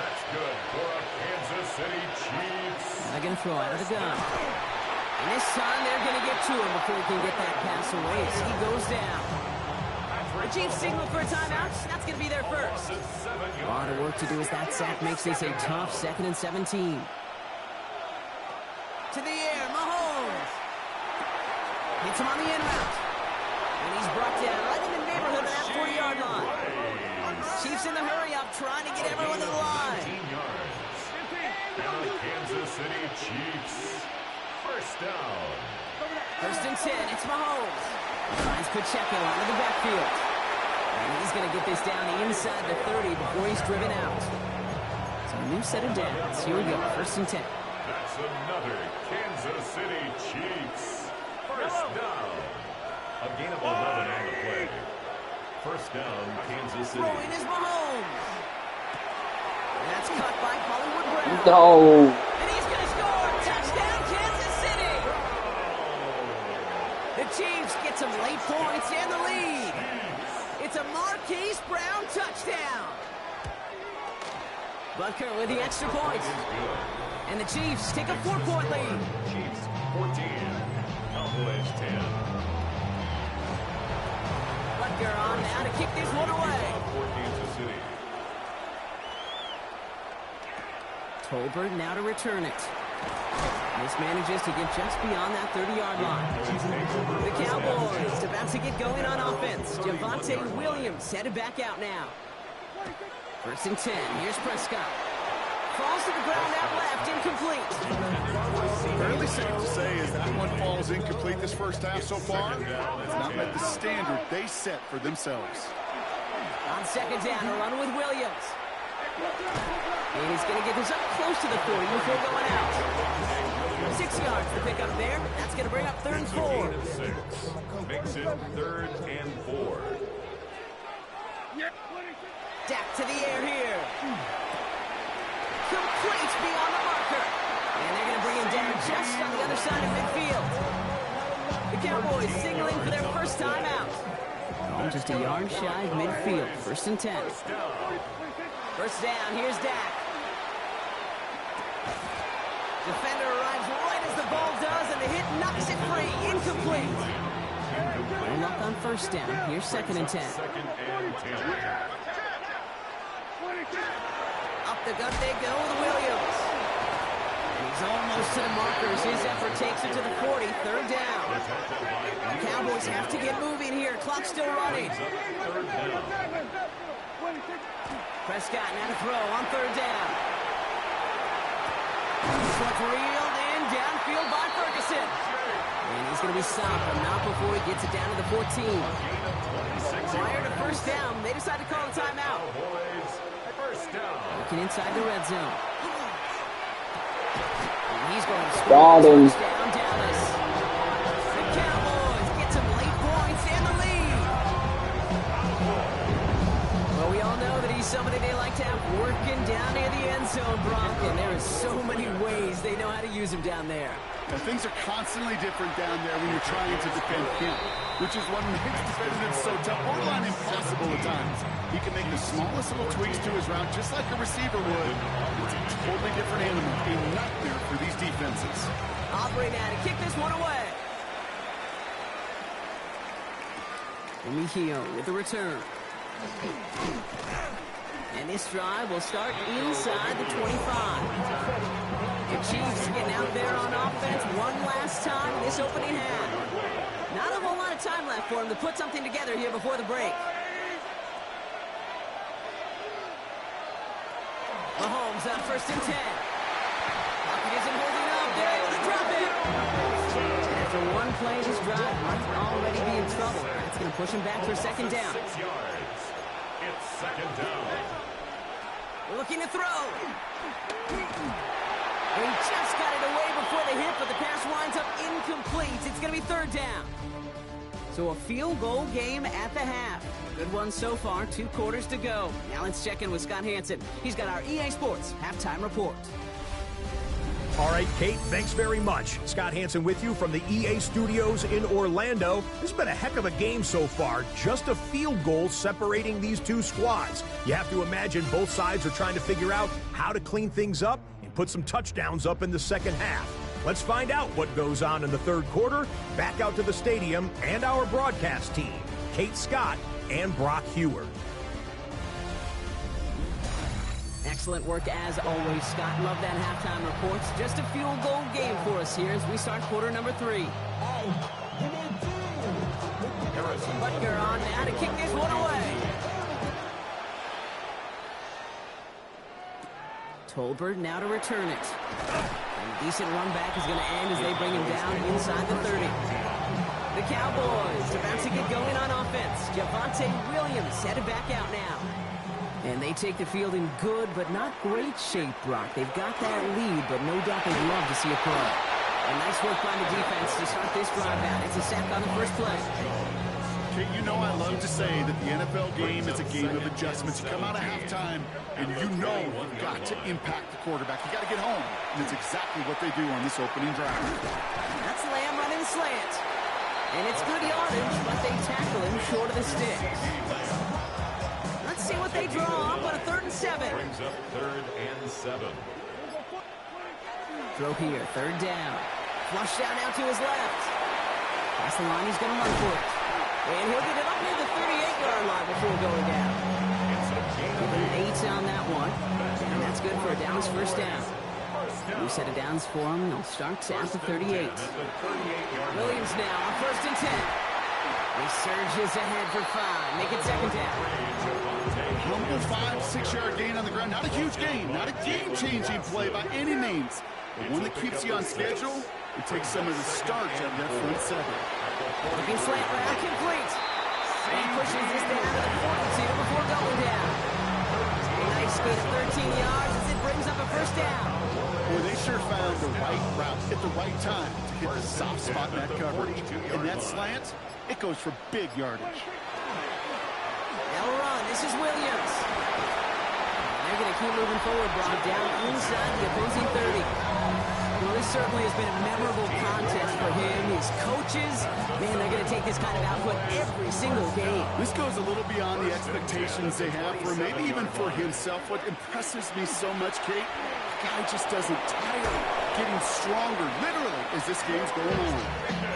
That's good for a Kansas City Chiefs. They're going to throw out of the gun. And this time they're going to get to him before he can get that pass away as he goes down. The Chiefs signal for a timeout. That's going to be their first. A lot of work to do as that sack makes this a tough 2nd and 17. To the air, Mahomes. Hits him on the in route. And he's brought down right in the neighborhood of that 40-yard line. Chiefs in the hurry-up, trying to get everyone to the line. 15 yards. And the Kansas City Chiefs. First down. First and 10, it's Mahomes. Finds Pacheco out of the backfield. And he's going to get this down inside the 30 before he's driven out. So a new set of downs. Here we go, first and 10. That's another Kansas City Chiefs. First down. A gain of 11 on the play. First down, Kansas City. Throwing is Mahomes. And that's cut by Hollywood Brown. No. And he's going to score. Touchdown, Kansas City. The Chiefs get some late points and the lead. It's a Marquise Brown touchdown. Butker with the extra point. And the Chiefs take a 4-point lead. Chiefs 14, Cowboys 10. Butker on now to kick this one away. For Kansas City. Tolbert now to return it. This manages to get just beyond that 30-yard line. The Cowboys about to get going on offense. Javonte Williams headed back out now. First and 10. Here's Prescott. falls to the ground out left, incomplete. Fairly safe to say as that one falls incomplete this first half so far. It's not met the standard they set for themselves. On second down, a run with Williams. And he's going to get this up close to the 40 before going out. 6 yards to pick up there. That's going to bring up 3rd and 4. Makes it 3rd and 4. Dak to the air here. Complete beyond the marker. And they're going to bring him down just on the other side of midfield. The Cowboys signaling for their first time out. Oh, just a yard shy of midfield. 1st and 10. First down, here's Dak. Defender arrives right as the ball does, and the hit knocks it free. Incomplete. No luck on 1st down. Here's 2nd and 10. Up the gut they go with Williams. He's almost to the markers. His effort takes it to the 40. 3rd down. The Cowboys have to get moving here. Clock's still running. Prescott now to throw on 3rd down. This one's reeled in downfield by Ferguson. And he's going to be stopped, but not before he gets it down to the 14. Prior to 1st down, they decide to call a timeout. Looking inside the red zone. And he's going to score down Dallas. The Cowboys get some late points and the lead. Well, we all know that he's somebody they like to have working down near the end zone, Brock, and there are so many ways they know how to use him down there. Now, things are constantly different down there when you're trying to defend him, which is what makes defending him so tough, borderline impossible at times. He can make the smallest little tweaks to his route, just like a receiver would. It's a totally different animal, a nightmare for these defenses. Operating now to kick this one away. Mejio with the return. And this drive will start inside the 25. The Chiefs getting out there on offense one last time in this opening half. Not a whole lot of time left for him to put something together here before the break. Mahomes on 1st and 10. Pocket isn't holding up. They're able to drop it. And after one play, this drive might already be in trouble. That's going to push him back for 2nd down. 6 yards. It's 2nd down. Looking to throw. He just got it away before the hit, but the pass winds up incomplete. It's going to be 3rd down. So a field goal game at the half. Good one so far, 2 quarters to go. Now let's check in with Scott Hanson. He's got our EA Sports halftime report. All right, Kate, thanks very much. Scott Hanson with you from the EA Studios in Orlando. This has been a heck of a game so far. Just a field goal separating these two squads. You have to imagine both sides are trying to figure out how to clean things up and put some touchdowns up in the 2nd half. Let's find out what goes on in the 3rd quarter. Back out to the stadium and our broadcast team, Kate Scott and Brock Hewer. Excellent work as always, Scott. Love that halftime report. Just a field goal game for us here as we start quarter number 3. Butker on now to kick this one away. Tolbert now to return it. And a decent run back is going to end as they bring him down inside the 30. The Cowboys about to get going on offense. Javonte Williams headed back out now. And they take the field in good but not great shape, Brock. They've got that lead, but no doubt they'd love to see a play. And nice work by the defense to start this drive out. It's a sack on the first play. Kate, you know I love to say that the NFL game is a game of adjustments. You come out of halftime, and you know you've got to impact the quarterback. You got to get home. And it's exactly what they do on this opening drive. That's Lamb running the slant. And it's good yardage, but they tackle him short of the sticks. Let's see what they draw up on a 3rd and 7. Brings up 3rd and 7. Throw here, 3rd down. Flush down out to his left. Past the line, he's going to run for it. And he'll get it up near the 38-yard line before going down. Give him 8 on that one. And that's good for a Dallas 1st down. New set of downs for him. They'll start at the 38. Williams now on 1st and 10. He surges ahead for 5. Make it second down. Humble 5-6 yard gain on the ground. Not a huge gain, not a game-changing play by any means, but one that keeps you on schedule. It takes some of the starch out of that front seven. Looking slant route complete. And he pushes this down to the 42 before going down. A nice gain of 13 yards as it brings up a first down. Boy, they sure found the right route at the right time to hit the soft spot in that coverage. And that slant, it goes for big yardage. They'll run. This is Williams. They're going to keep moving forward, Brock, down inside the opposing 30. Well, this certainly has been a memorable contest for him. His coaches, man, they're going to take this kind of output every single game. This goes a little beyond the expectations they have for him, maybe even for himself. What impresses me so much, Kate, the guy just doesn't tire, getting stronger, literally, as this game's going on.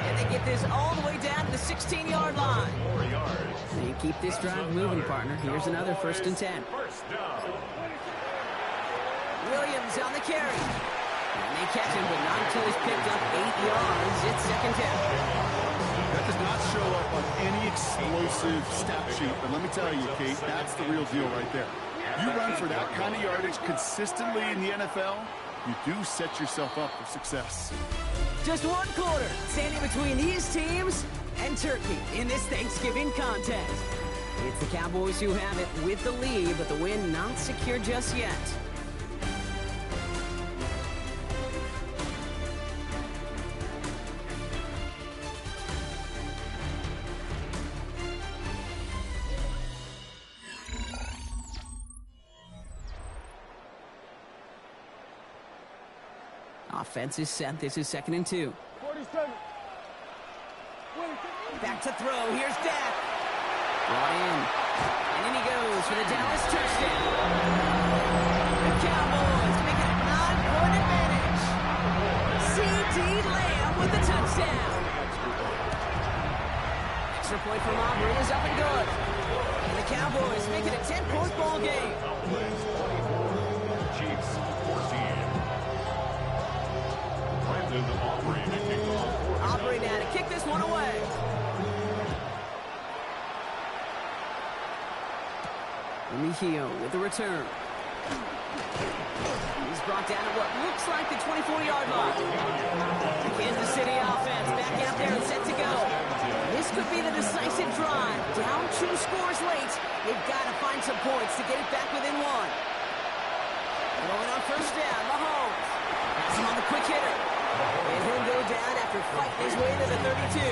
And they get this all the way down to the 16-yard line. 4 yards. You keep this drive moving, partner. Here's another 1st and 10. First down. Williams on the carry. And they catch him, but not until he's picked up 8 yards. It's second down. That does not show up on any explosive stat sheet, but let me tell you, Kate, that's the real deal right there. You run for that kind of yardage consistently in the NFL, you do set yourself up for success. Just 1 quarter standing between these teams and Turkey in this Thanksgiving contest. It's the Cowboys who have it with the lead, but the win not secure just yet. Offense is set. This is 2nd and 2. 47. Back to throw. Here's Dak. Brought in. And in he goes for the Dallas touchdown. The Cowboys make it a 9-point advantage. C.D. Lamb with the touchdown. Extra point from Aubrey is up and good. And the Cowboys make it a 10-point ball game. Chiefs 14. Aubrey now to kick this one away. Remigio with the return. He's brought down at what looks like the 24-yard line. The Kansas City offense back out there and set to go. This could be the decisive drive. Down 2 scores late. They've got to find some points to get it back within 1. Throwing on first down, Mahomes. Has him on the quick hitter. And he'll go down after fighting his way to the 32.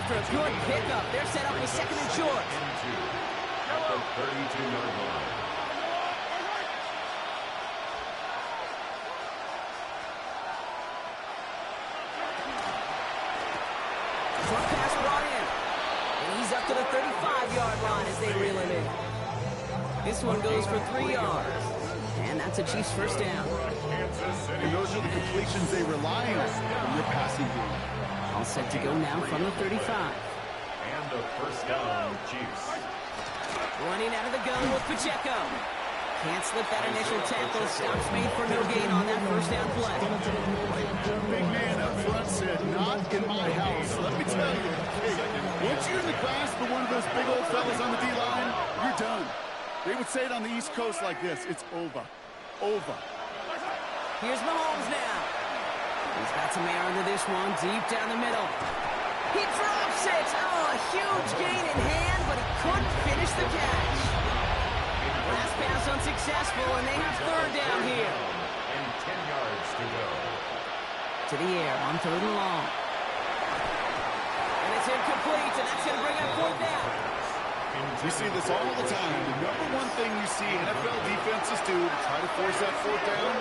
After a good pickup, they're set up with 2nd and short. At the 32-yard line. Short pass brought in. And he's up to the 35-yard line as they reel him in. This one goes for 3 yards. And that's a Chiefs first down. And those are the completions they rely on from their passing game. All set to go now from the 35. And a first down, Chiefs. Running out of the gun with Pacheco. Can't slip that initial tackle. Stops made for no gain on that first down play. Big man up front said, not in my house. Let me tell you, hey, once you're in the grasp of one of those big old fellas on the D-line, you're done. They would say it on the East Coast like this, it's over. Over. Here's Mahomes now. He's got some air under this one, deep down the middle. He drops it. Oh, a huge gain in hand, but he couldn't finish the catch. Last pass unsuccessful, and they have 3rd down here. And 10 yards to go. To the air on 3rd and long. And it's incomplete, and that's going to bring up 4th down. We see this all the time. The number one thing you see NFL defenses do to try to force that 4th down,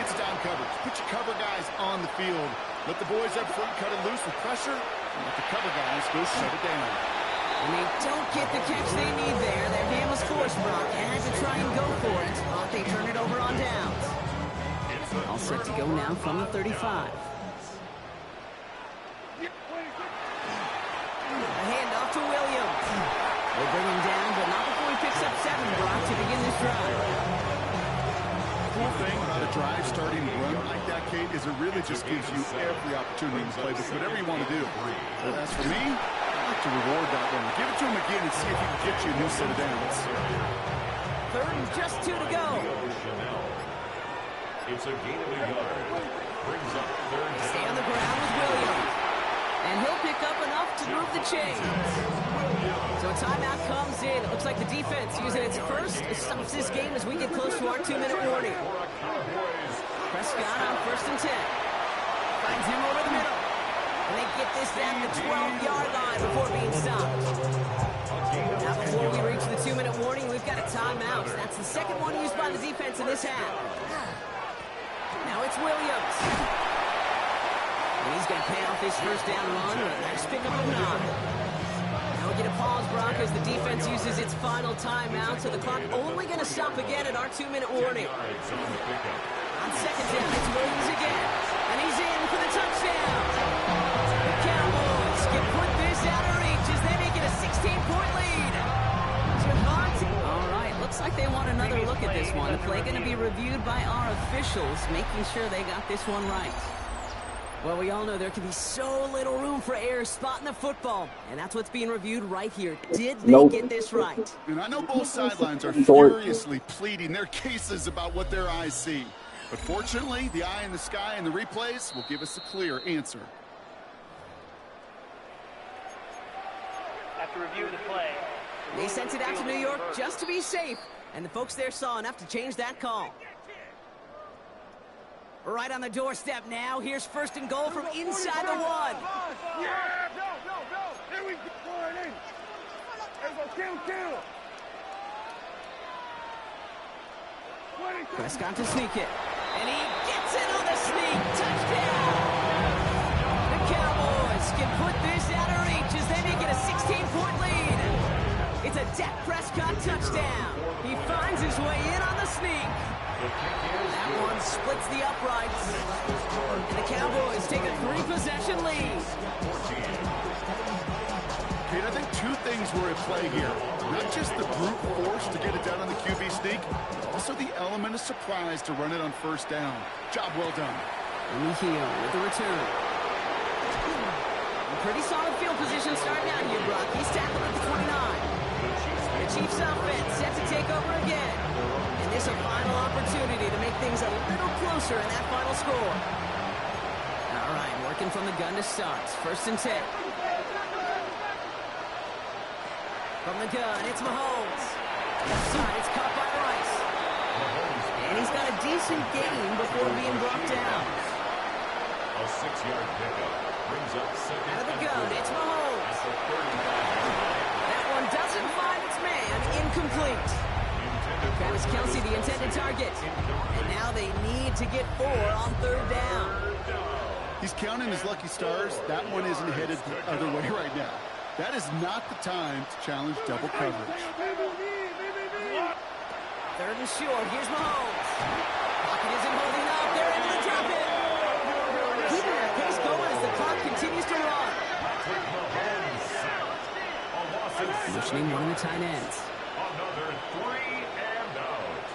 it's down coverage. Put your cover guys on the field. Let the boys up front cut it loose with pressure, and let the cover guys go shut it down. And they don't get the catch they need there. Their hand was forced, Brock. Had to try and go for it, but they turn it over on downs. All set to go now from the 35. A handoff to Williams. They bring him down, but not before he picks up 7, Brock, to begin this drive. cool thing about a drive starting to run like that, Kate, is it really just gives you every opportunity to play with whatever you want to do. As for me, I like to reward that one. Give it to him again and see if he can get you a new set of downs. Third and just 2 to go. It's a gain of a yard. Brings up third down. Stay on the ground with Williams. And he'll pick up enough to move the chains. So a timeout comes in. It looks like the defense using its first. It stops this game as we get close to our 2-minute warning. Prescott on 1st and 10. Finds him over the middle. And they get this down the 12-yard line before being stopped. Now before we reach the 2-minute warning, we've got a timeout. That's the second one used by the defense in this half. Now it's Williams. And he's going to pay off this first down run with a nice pickup of 9. Now we get a pause, Brock, as the defense uses its final timeout, so the clock only going to stop again at our 2-minute warning. On second down, it's Williams again. And he's in for the touchdown. The Cowboys can put this out of reach as they make it a 16-point lead. All right, looks like they want another look at this one. The play going to be reviewed by our officials, making sure they got this one right. Well, we all know there can be so little room for error spotting the football, and that's what's being reviewed right here. Did they get this right? And I know both sidelines are furiously pleading their cases about what their eyes see. But fortunately, the eye in the sky and the replays will give us a clear answer. After reviewing the play, They sent it out to New York just to be safe, and the folks there saw enough to change that call. Right on the doorstep now. Here's 1st and goal from inside the 1. Yeah, go. Here we go. Let's go, kill. Prescott to sneak it. And he gets it on the sneak. Touchdown! The Cowboys can put this out of reach as they make it a 16-point lead. It's a Dak Prescott touchdown. He finds his way in on the sneak. That one splits the uprights. And the Cowboys take a 3-possession lead. Kate, I think 2 things were at play here. Not just the brute force to get it done on the QB sneak, but also the element of surprise to run it on 1st down. Job well done. Mihio with the return. Pretty solid field position starting out here, Brock. He's tackled at the 29. The Chiefs offense set to take over again. And this a final opportunity to make things a little closer in that final score. All right, working from the gun to start. 1st and 10. From the gun, it's Mahomes. Left side, it's caught by Rice. And he's got a decent gain before being brought down. A 6-yard pickup brings up second. Out of the gun, it's Mahomes. That one doesn't find its man. Incomplete. Travis Kelce, the intended target. And now they need to get 4 on 3rd down. He's counting his lucky stars. That one isn't headed the other way right now. That is not the time to challenge double coverage. 3rd and short. Here's Mahomes. Pocket isn't holding up. They're able to drop it. Keeping their pace going as the clock continues to run. Motioning one of the tight ends. Another 3 and out.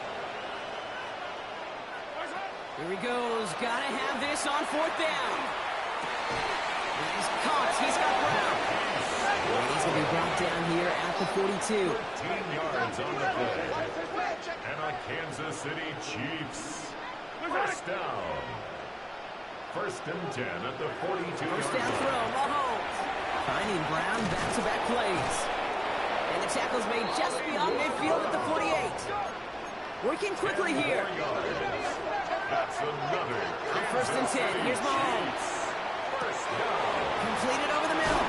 Here he goes. Gotta have this on 4th down. He's caught. He's got Brown. And he's going to be brought down here at the 42. 13 yards on the play. And a Kansas City Chiefs. 1st down. 1st and 10 at the 42. 1st down throw. Mahomes. Finding Brown back-to-back plays. And the tackle's made just beyond midfield at the 48. Working quickly here. That's another. On 1st and 10. Here's Mahomes. Completed over the middle.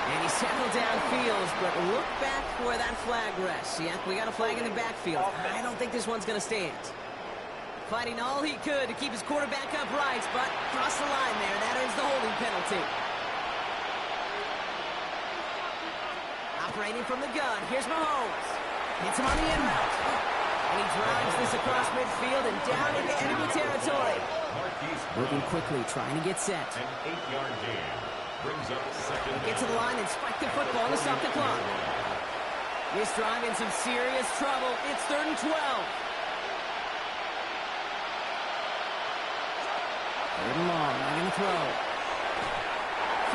And he's tackled downfield, but look back where that flag rests. Yeah, we got a flag in the backfield. I don't think this one's going to stand. Fighting all he could to keep his quarterback upright, but crossed the line there. That earns the holding penalty. Operating from the gun. Here's Mahomes. Hits him on the in route. And he drives this across midfield and down into enemy territory. Moving quickly, trying to get set. An 8-yard gain. Brings up second. Get to the line and spike the football to stop the clock. This drive in some serious trouble. It's 3rd and 12. Good long, not going to throw.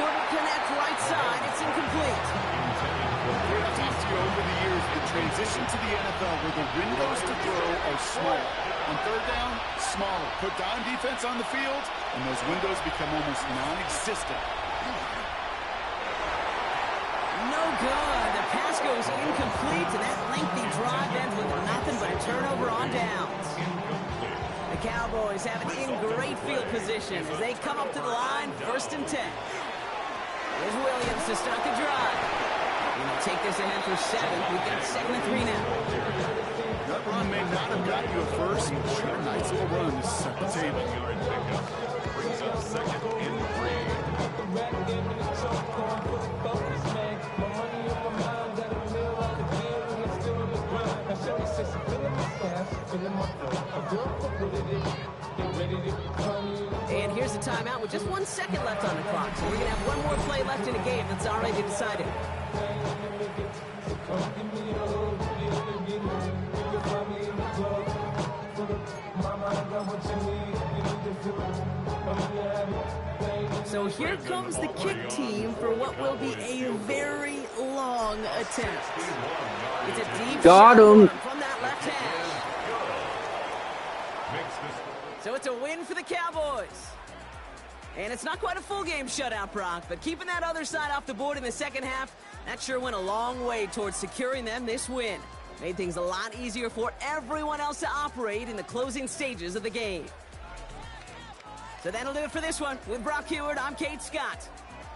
Couldn't connect right side. It's incomplete. I've talked to you over the years, the transition to the NFL where the windows to throw are small. On third down, smaller. Put dime defense on the field, and those windows become almost non-existent. No good. The pass goes incomplete, and that lengthy drive ends with nothing but a turnover on downs. The Cowboys have it in great field position as they come up to the line, 1st and 10. Here's Williams to start the drive. And they'll take this ahead for 7. We've got 2nd and 3 now. That run may not have got you a first, but sure, nice little run to set the table. Brings up 2nd and 3. And here's the timeout with just 1 second left on the clock. So we're going to have one more play left in a game that's already decided. So here comes the kick team for what will be a very long attempt. It's a deep Got him. from that left hash. So it's a win for the Cowboys. And it's not quite a full game shutout, Brock, but keeping that other side off the board in the second half, that sure went a long way towards securing them this win. Made things a lot easier for everyone else to operate in the closing stages of the game. So that'll do it for this one. With Brock Heward, I'm Kate Scott.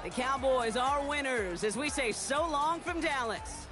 The Cowboys are winners as we say so long from Dallas.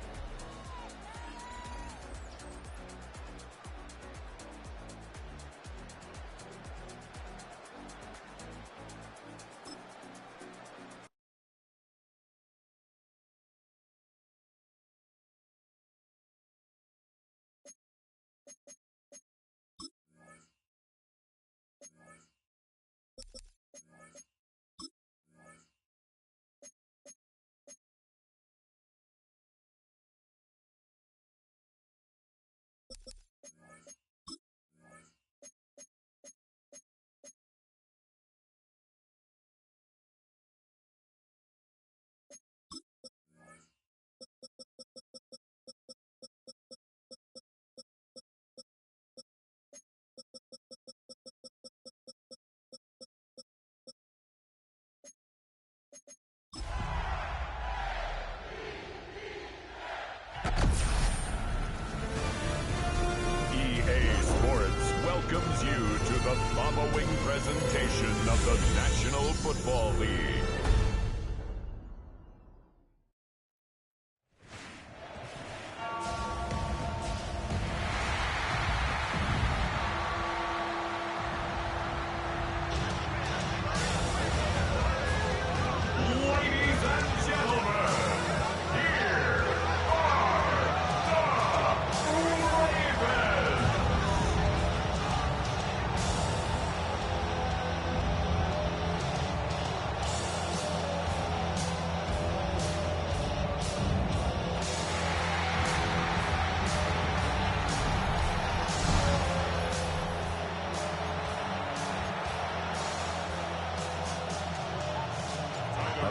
Welcomes you to the following presentation of the National Football League. Ladies and gentlemen, here are the Ravens.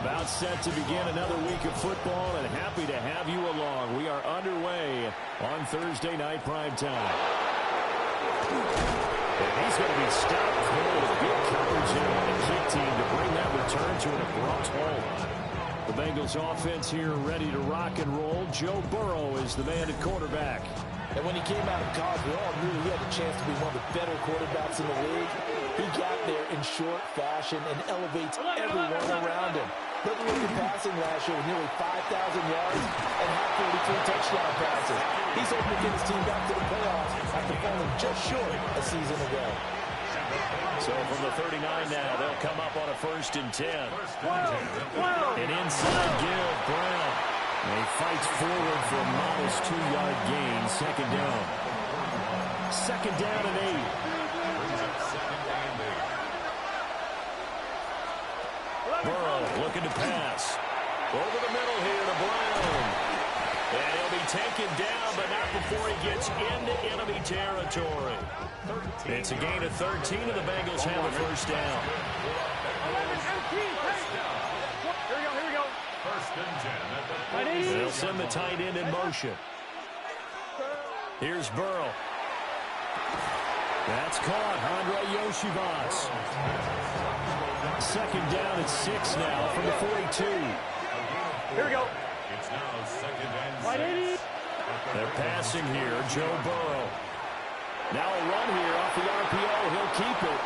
About set to begin another week of football, and happy to have you along. We are underway on Thursday night primetime. And he's going to be stopped cold. Good coverage there on the kick team to bring that return to an abrupt halt. The Bengals offense here ready to rock and roll. Joe Burrow is the man at quarterback. And when he came out of college, we all knew he had a chance to be one of the better quarterbacks in the league. He got there in short fashion and elevates everyone around him. Led the league in passing last year with nearly 5,000 yards and had 43 touchdown passes. He's hoping to get his team back to the playoffs after falling just short a season ago. So from the 39 now, they'll come up on a 1st and 10. An inside give, Brown. And he fights forward for a modest 2-yard gain. 2nd down. 2nd down and 8. Burrow looking to pass. Over the middle here to Brown. And he'll be taken down, but not before he gets into enemy territory. It's a gain of 13, and the Bengals have a first down. Here we go. First and 10 at the 46. They'll send the tight end in motion. Here's Burrow. That's caught. Andre Yoshivas. Second down at 6 now from the 42. Here we go. It's now second and 6. They're passing here. Joe Burrow. Now a run here off the RPO. He'll keep it.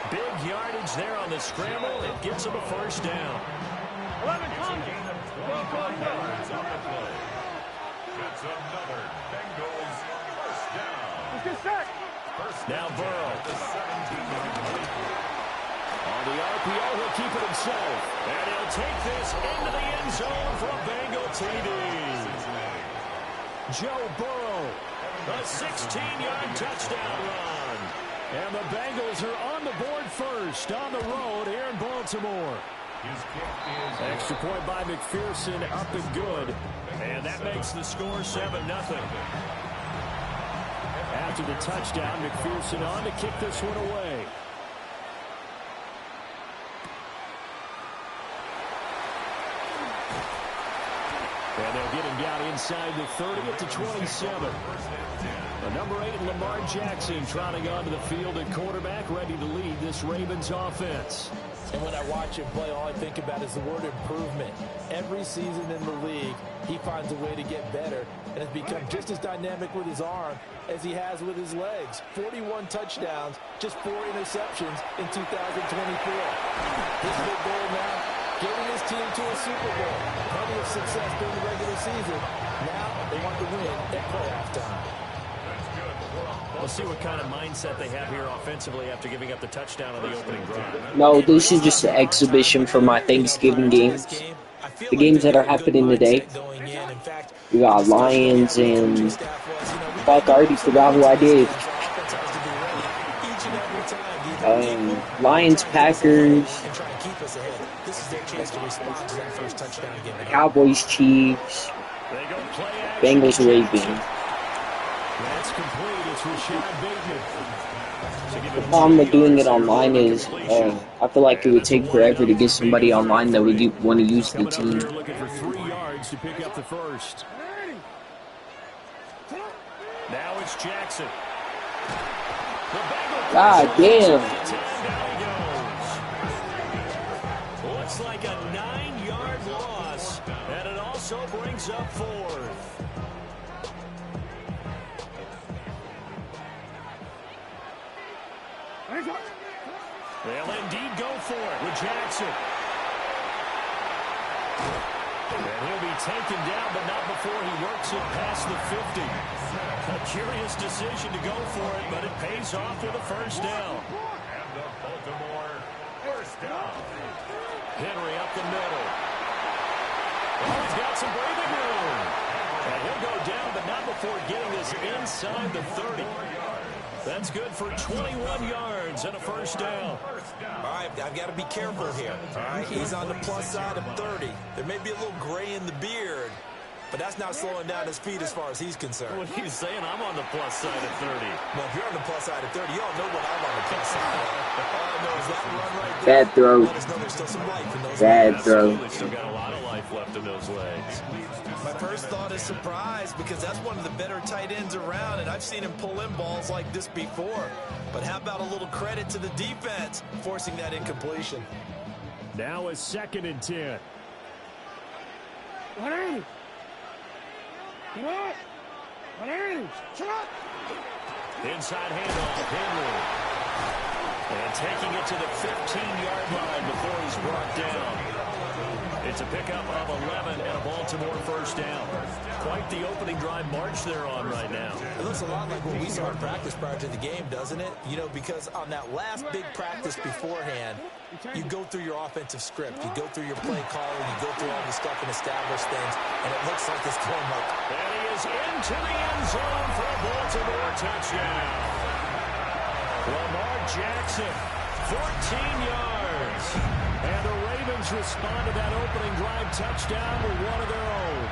Big yardage there on the scramble. It gets him a first down. 11 comes. Yards on the play. That's another Bengals first down. Let's get set. Now Burrow. The 17-yard line. On the RPO, he'll keep it himself. And he'll take this into the end zone for a Bengal TD. Joe Burrow, a 16-yard touchdown run. And the Bengals are on the board first on the road here in Baltimore. His kick is Extra point by McPherson, up and good. And that makes the score 7-0. After the touchdown, McPherson on to kick this one away. And they'll get him down inside the 30 at the 27. The number 8, Lamar Jackson, trotting onto the field at quarterback, ready to lead this Ravens offense. And when I watch him play, all I think about is the word improvement. Every season in the league, he finds a way to get better and has become just as dynamic with his arm as he has with his legs. 41 touchdowns, just 4 interceptions in 2024. His big goal now, getting his team to a Super Bowl. Plenty of success during the regular season. Now they want to win at playoff time. We'll see what kind of mindset they have here offensively after giving up the touchdown on the opening drive. No, this is just an exhibition for my Thanksgiving games. The games that are happening today. We got Lions and... Fuck, I already forgot who I did. Lions, Packers, Cowboys, Chiefs, Bengals, Ravens. That's complete. It's Rashad Bateman. The problem with doing it online is I feel like it would take forever to get somebody online that would want to use the team. Looking for 3 yards to pick up the first. Now it's Jackson. God damn. Looks like a 9-yard loss, and it also brings up 4th. They'll indeed go for it with Jackson. And he'll be taken down, but not before he works it past the 50. A curious decision to go for it, but it pays off with a first down. and the Baltimore first down. Henry up the middle. Oh, he's got some breathing room. And he'll go down, but not before getting this inside the 30. That's good for 21 yards and a first down. All right, I've got to be careful here. All right, he's on the plus side of 30. There may be a little gray in the beard, but that's not slowing down his feet as far as he's concerned. What are you saying? I'm on the plus side of 30. Well, if you're on the plus side of 30, you all know what I'm on the plus side. All I know is that run right there. Bad throw. Let us know there's still some life in those Bad legs. throw. Absolutely. Still got a lot of life left in those legs. My first thought is surprise because that's one of the better tight ends around, and I've seen him pull in balls like this before. But how about a little credit to the defense forcing that incompletion? Now a 2nd and 10. 180. Come on. 180. Shut Inside handoff, Henry. And taking it to the 15-yard line before he's brought down. It's a pickup of 11 and a Baltimore first down. Quite the opening drive march they're on right now. It looks a lot like what we saw in practice prior to the game, doesn't it? You know, because on that last big practice beforehand, you go through your offensive script. You go through your play calling. You go through all the stuff and establish things. And it looks like it's going like... And he is into the end zone for a Baltimore touchdown. Lamar Jackson, 14 yards. And the Ravens respond to that opening drive touchdown with one of their own.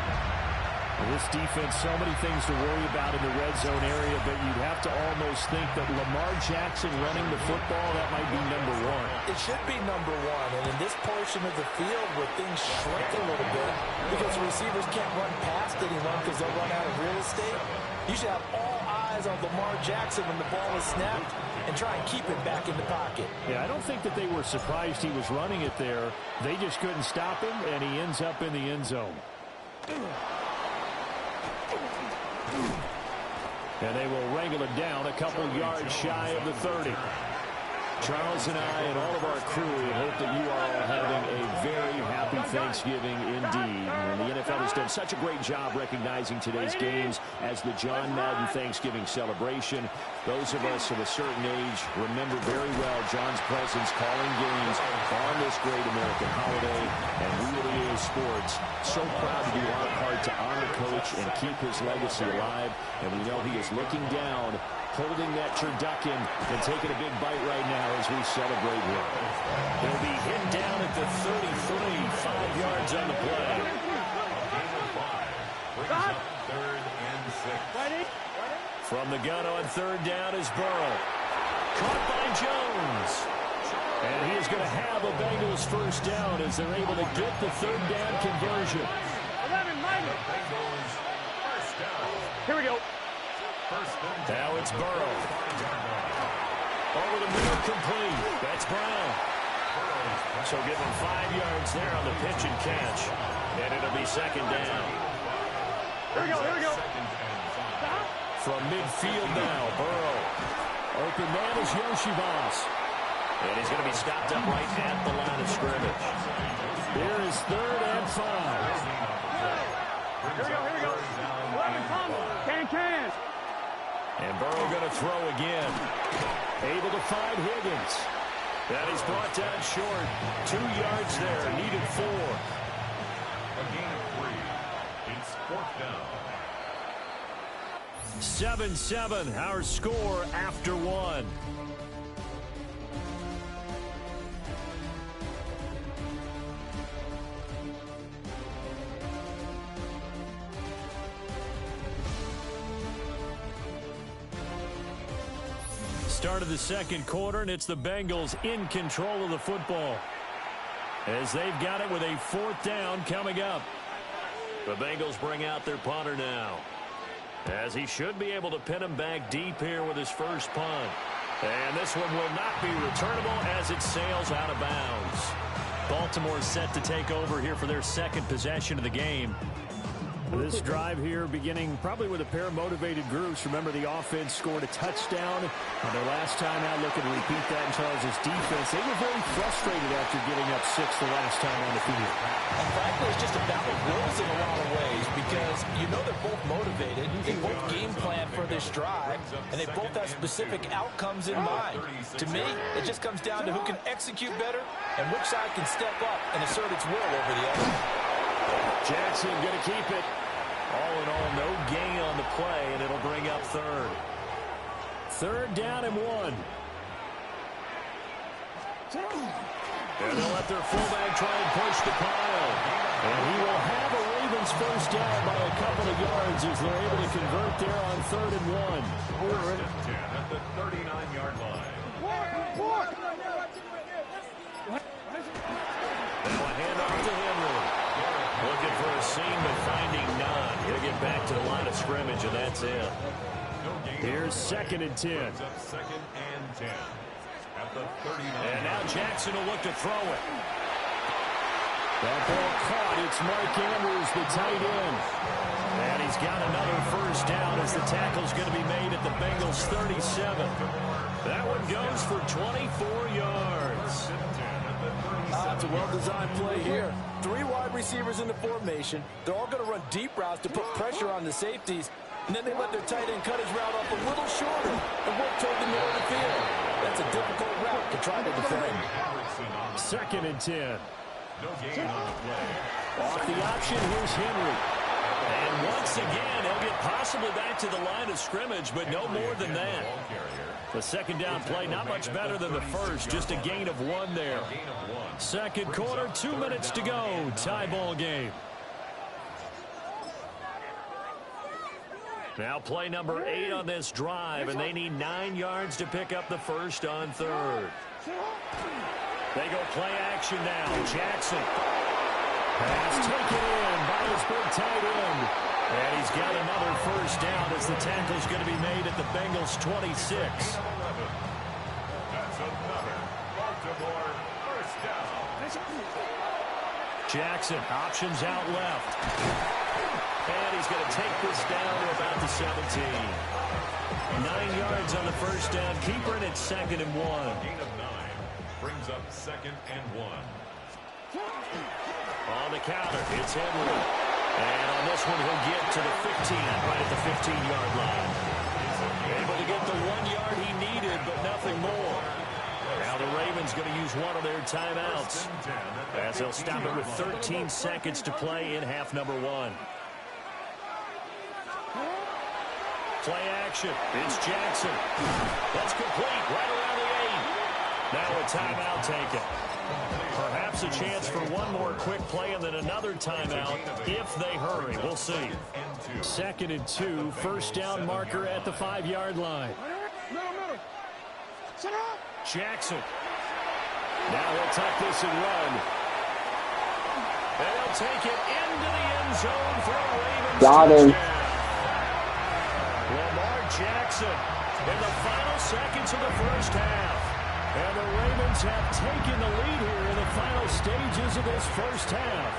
This defense, so many things to worry about in the red zone area, but you'd have to almost think that Lamar Jackson running the football, that might be number one. It should be number one, and in this portion of the field where things shrink a little bit because the receivers can't run past anyone because they'll run out of real estate, you should have all eyes on Lamar Jackson when the ball is snapped and try and keep it back in the pocket. Yeah, I don't think that they were surprised he was running it there. They just couldn't stop him, and he ends up in the end zone. And they will wrangle it down a couple yards shy of the 30. Charles and I and all of our crew hope that you are all having a very happy Thanksgiving indeed. And the NFL has done such a great job recognizing today's games as the John Madden Thanksgiving celebration. Those of us of a certain age remember very well John's presence calling games on this great American holiday. And we at EA Sports, so proud to do our part to honor Coach and keep his legacy alive. And we know he is looking down, holding that turducken and taking a big bite right now as we celebrate him. He'll be hit down at the 33, 5 yards on the play. Third and 6. From the gun on third down is Burrow. Caught by Jones. And he is going to have a Bengals first down as they're able to get the third down conversion. 11 minus. Here we go. Now it's Burrow. Over the middle, complete. That's Brown. So give him 5 yards there on the pitch and catch. And it'll be second down. Here we go, here we go. From midfield now, Burrow. Open man is Yoshivas. And he's going to be stopped up right at the line of scrimmage. Here is third and 5. Here we go, here we go. 11 combo. Can. And Burrow going to throw again. Able to find Higgins. That is brought down short. 2 yards there. Needed 4. A gain of 3. It's fourth down. 7-7. Our score after 1. Start of the second quarter, and it's the Bengals in control of the football as they've got it with a fourth down coming up. The Bengals bring out their punter now, as he should be able to pin him back deep here with his first punt. And this one will not be returnable as it sails out of bounds. Baltimore set to take over here for their second possession of the game. This drive here beginning probably with a pair of motivated groups. Remember, the offense scored a touchdown on their last time out. Looking to repeat that in Charles' defense. They were very frustrated after giving up 6 the last time on the field. And frankly, it's just a battle of wills in a lot of ways because you know they're both motivated. They both game plan for this drive, and they both have specific outcomes in mind. To me, it just comes down to who can execute better and which side can step up and assert its will over the other. Jackson going to keep it. All in all, no gain on the play, and it'll bring up third. Third down and 1. And they'll let their fullback try and push the pile. And he will have a Ravens first down by a couple of yards as they're able to convert there on third and 1. At the 39-yard line. Now a handoff to Henry. Looking for a seam, but finding none. He'll get back to the line of scrimmage, and that's it. Here's second and 10. Second and 10. At the 39. And now Jackson will look to throw it. That ball caught. It's Mark Andrews, the tight end. And he's got another first down as the tackle's going to be made at the Bengals 37. That one goes for 24 yards. It's a well-designed play here. 3 wide receivers in the formation. They're all going to run deep routes to put pressure on the safeties. And then they let their tight end cut his route off a little shorter and work toward the middle of the field. That's a difficult route to try to defend. Second and 10. No gain on the play. Off the option, here's Henry. And once again, he'll get possibly back to the line of scrimmage, but no more than that. The second down play, not much better than the first, just a gain of 1 there. Second quarter, 2 minutes to go. Tie ball game. Now play number 8 on this drive, and they need 9 yards to pick up the first on third. They go play action now. Jackson. Pass taken in by his big tight end. And he's got another first down as the tackle's going to be made at the Bengals 26. That's another Baltimore first down. Jackson, options out left. And he's going to take this down to about the 17. 9 yards on the first down. Keeper, and it's 2nd and 1. Gain of 9 brings up 2nd and 1. On the counter, it's Henry. And on this one, he'll get to the 15, right at the 15-yard line. Able to get the 1 yard he needed, but nothing more. Now the Ravens going to use one of their timeouts, as they'll stop it with 13 seconds to play in half number 1. Play action. It's Jackson. That's complete right around the 8. Now a timeout taken. Perhaps a chance for one more quick play and then another timeout if they hurry. We'll see. 2nd and 2, first down marker at the 5-yard line. Jackson. Now he'll tuck this and run. And he'll take it into the end zone for a Ravens Got him. touchdown. Lamar Jackson in the final seconds of the first half. And the Ravens have taken the lead here in the final stages of this first half.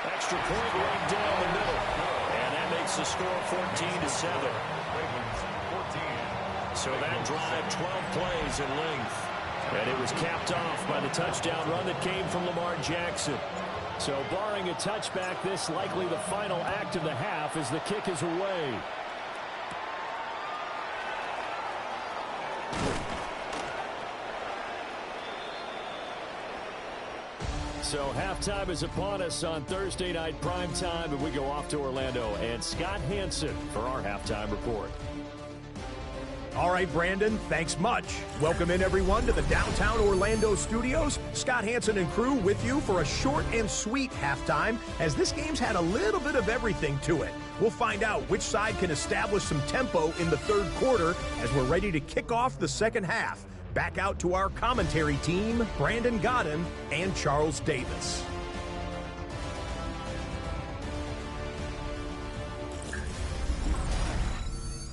Extra point right down the middle. And that makes the score 14-7. Ravens 14. So that drive, 12 plays in length. And it was capped off by the touchdown run that came from Lamar Jackson. So barring a touchback, this likely the final act of the half as the kick is away. So halftime is upon us on Thursday night primetime, and we go off to Orlando and Scott Hansen for our halftime report. All right, Brandon, thanks much. Welcome in, everyone, to the downtown Orlando studios. Scott Hansen and crew with you for a short and sweet halftime, as this game's had a little bit of everything to it. We'll find out which side can establish some tempo in the third quarter as we're ready to kick off the second half. Back out to our commentary team, Brandon Godden and Charles Davis.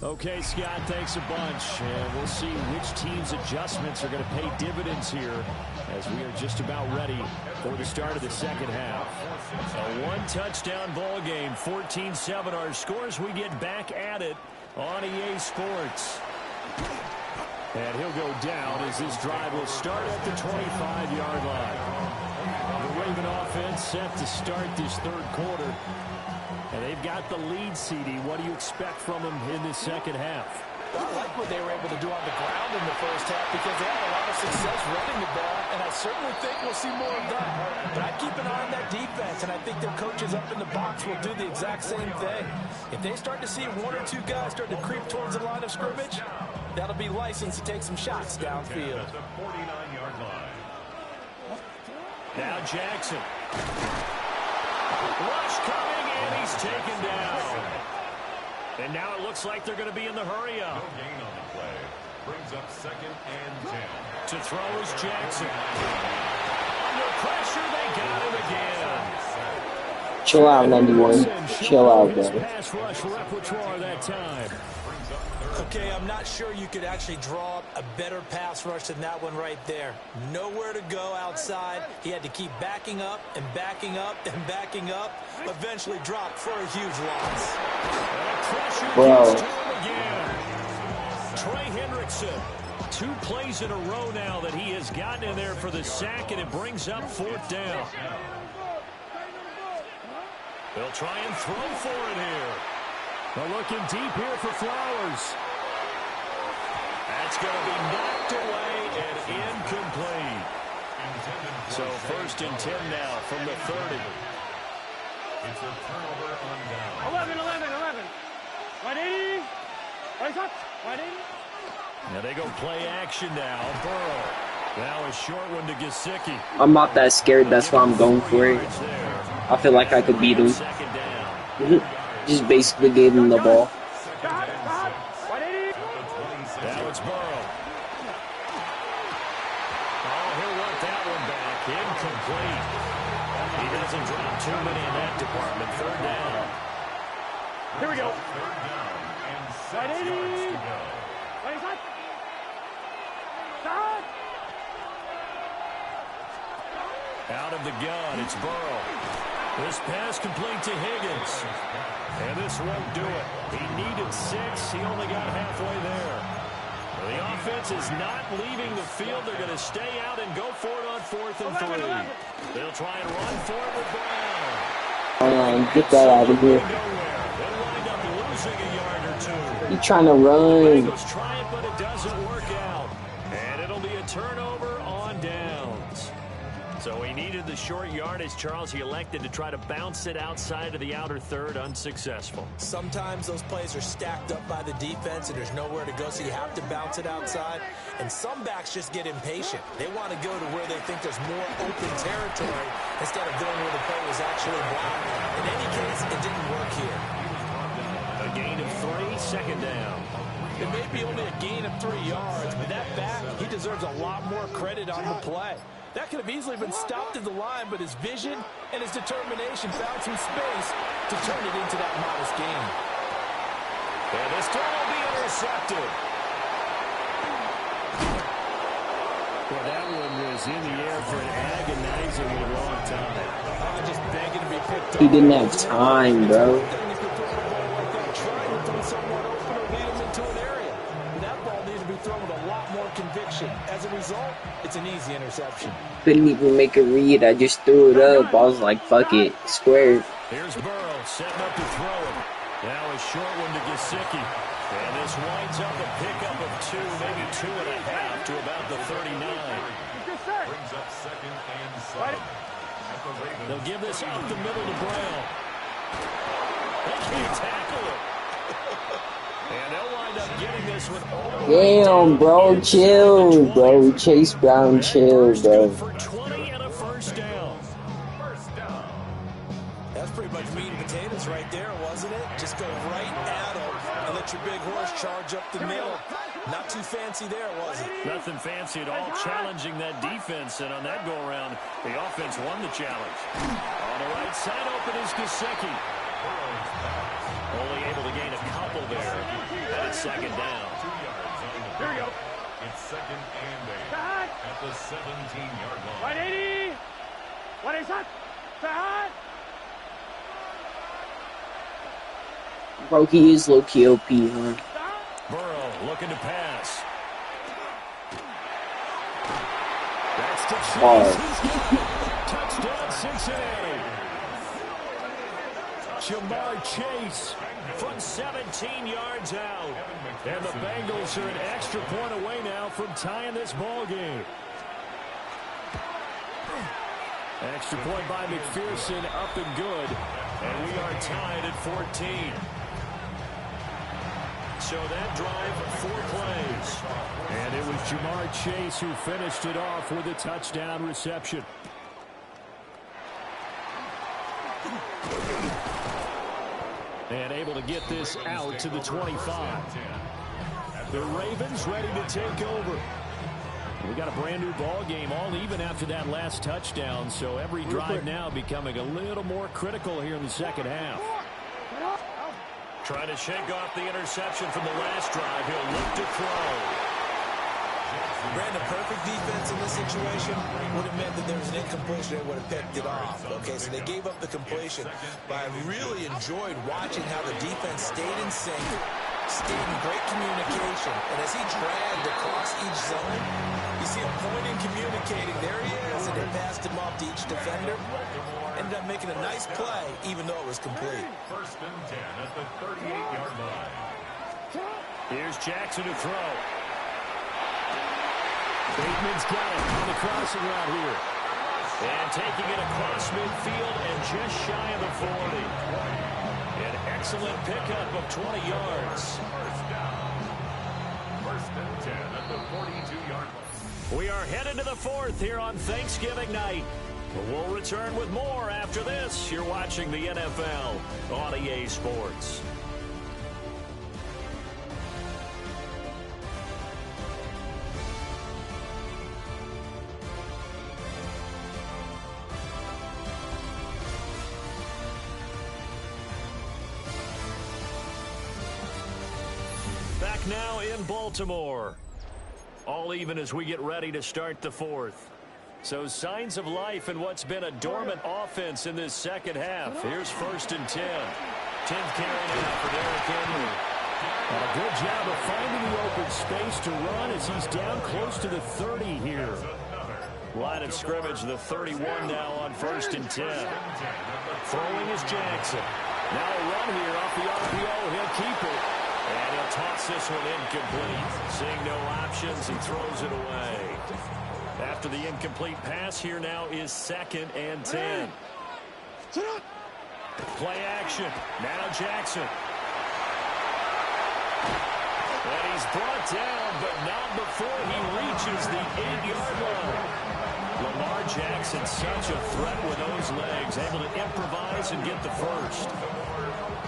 Okay, Scott, thanks a bunch. And we'll see which team's adjustments are going to pay dividends here as we are just about ready for the start of the second half. A one-touchdown ball game, 14-7 our scores. We get back at it on EA Sports. And he'll go down as this drive will start at the 25-yard line. The Raven offense set to start this third quarter. And they've got the lead, CD. What do you expect from them in this second half? I like what they were able to do on the ground in the first half because they had a lot of success running the ball, and I certainly think we'll see more of that. But I keep an eye on that defense, and I think their coaches up in the box will do the exact same thing. If they start to see one or two guys start to creep towards the line of scrimmage, that'll be license to take some shots downfield. At the 49-yard line. Now Jackson. Rush coming, and he's taken down. And now it looks like they're going to be in the hurry-up. No gain on the play. Brings up 2nd and 10. To throw is Jackson. Under pressure, they got him again. Chill out, 91. Chill out, His bro. pass rush repertoire that time. Okay, I'm not sure you could actually draw up a better pass rush than that one right there. Nowhere to go outside. He had to keep backing up and backing up and backing up. Eventually dropped for a huge loss. Bro. Trey Hendrickson. 2 plays in a row now that he has gotten in there for the sack, and it brings up 4th down. They'll try and throw for it here. They're looking deep here for Flowers. That's going to be knocked away and incomplete. So 1st and 10 now from the 30. It's a turnover on down. 11. Ready? Right up. Ready? Now they go play action now. Burrow. Now a short one to Gesicki. I'm not that scared, that's why I'm going for it. I feel like I could beat him. 2nd down. Just basically gave him the ball. Now it's Burrow. Oh, he'll want that one back. Incomplete. He doesn't drop too many in that department. Third down. Here we go. Third down and 6 yards to go. Out of the gun, it's Burrow. This pass complete to Higgins. And this won't do it. He needed 6. He only got halfway there. The offense is not leaving the field. They're going to stay out and go for it on 4th and 3. They'll try and run for it with Brown. Get that out of here. They'll wind up losing a yard or 2. You trying to run? Bengals try it, but it doesn't work out. And it'll be a turnover on downs. So he needed the short yardage, Charles. He elected to try to bounce it outside of the outer third, unsuccessful. Sometimes those plays are stacked up by the defense and there's nowhere to go, so you have to bounce it outside. And some backs just get impatient. They want to go to where they think there's more open territory instead of going where the play was actually blocked. In any case, it didn't work here. A gain of 3, second down. It may be only a gain of 3 yards, but that back, he deserves a lot more credit on the play. That could have easily been stopped at the line, but his vision and his determination found some space to turn it into that modest gain. And this throw will be intercepted. Well, that one was in the air for an agonizingly long time. Just begging to be picked up. He didn't have time, bro. Trying to throw someone open or lead him into an area. That ball needed to be thrown with a lot more conviction. As a result, it's an easy interception. Couldn't even make a read. I just threw it up. I was like, fuck it. Squared. Here's Burrow setting up to throw it. Now a short one to Gesicki. And this winds up a pickup of 2, maybe 2.5 to about the 39. Brings up 2nd and 7. They'll give this up the middle to Brown. They can't tackle it. And they'll wind up getting this with all. Damn, bro. Chill, bro. Chase Brown, chill, bro. For 20 and a first down. That's pretty much meat and potatoes right there, wasn't it? Just go right at him and let your big horse charge up the middle. Not too fancy there, was it? Nothing fancy at all, challenging that defense, and on that go-around, the offense won the challenge. On the right side open is Gesicki. Only able to gain a couple there, and it's second down. 2 yards on the Here we go. It's 2nd and 8 at the 17-yard line. 180. What is that? Bro, he is low-key OP, huh? Burrow looking to pass. That's to Chase. He's got it. Touchdown, Cincinnati. Jamar Chase from 17 yards out. And the Bengals are an extra point away now from tying this ball game. Extra point by McPherson, up and good. And we are tied at 14. So that drive, 4 plays. And it was Jamar Chase who finished it off with a touchdown reception. And able to get this out to the 25. The Ravens ready to take over. We got a brand new ball game, all even after that last touchdown. So every drive now becoming a little more critical here in the second half. Trying to shake off the interception from the last drive. He'll look to throw. Brandon, perfect defense in this situation would have meant that there was an incompletion and would have picked it off. Okay, so they gave up the completion. But I really enjoyed watching how the defense stayed in sync, stayed in great communication. And as he dragged across each zone, you see him pointing, communicating. There he is, and they passed him off to each defender. Ended up making a nice play, even though it was complete. 1st and 10 at the 38-yard line. Here's Jackson to throw. Bateman's got it on the crossing route here. And taking it across midfield and just shy of the 40. An excellent pickup of 20 yards. 1st and 10 at the 42-yard line. We are headed to the 4th here on Thanksgiving night. We'll return with more after this. You're watching the NFL on EA Sports. Back now in Baltimore. All even as we get ready to start the fourth. So signs of life in what's been a dormant offense in this second half. Here's 1st and 10. 10th carry now for Derrick Henry. And a good job of finding the open space to run as he's down close to the 30 here. Line of scrimmage, the 31 now on 1st and 10. Throwing is Jackson. Now a run here off the RPO. He'll keep it. And he'll toss this one incomplete. Seeing no options, he throws it away. After the incomplete pass, here now is 2nd and 10. Play action. Now Jackson. And he's brought down, but not before he reaches the 8-yard line. Lamar Jackson, such a threat with those legs, able to improvise and get the first.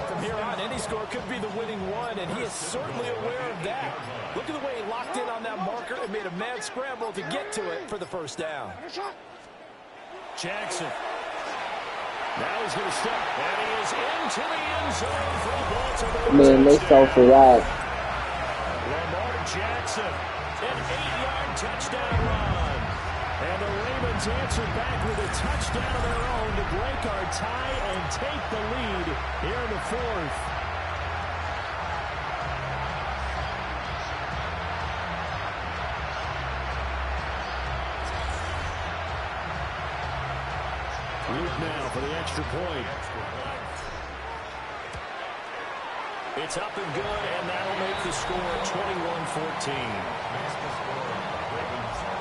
From here on, any score could be the winning one, and he is certainly aware of that. Look at the way he locked in on that marker and made a mad scramble to get to it for the first down. Jackson. Now he's going to step, and he is into the end zone for a Baltimore. Man, they fell for that. Lamar Jackson, an 8-yard touchdown run. And the Ravens answer back with a touchdown of their own to break our tie and take the lead here in the fourth. Luke now for the extra point. It's up and good, and that'll make the score 21-14.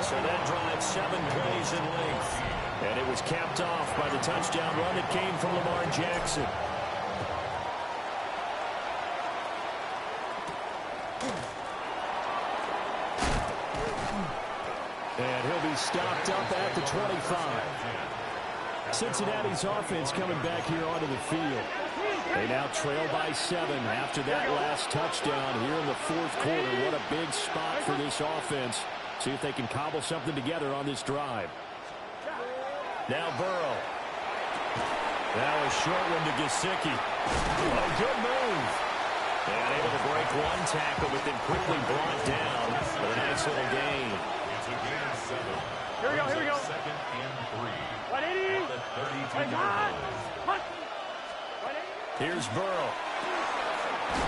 So that drive 7 plays in length. And it was capped off by the touchdown run that came from Lamar Jackson. And he'll be stopped up at the 25. Cincinnati's offense coming back here onto the field. They now trail by 7 after that last touchdown here in the fourth quarter. What a big spot for this offense. See if they can cobble something together on this drive. Now Burrow. Now a short one to Gesicki. A good move. And able to break one tackle, but then quickly brought down for a nice little gain. Here we go, here we go. 2nd and 3. 180. Here's Burrow.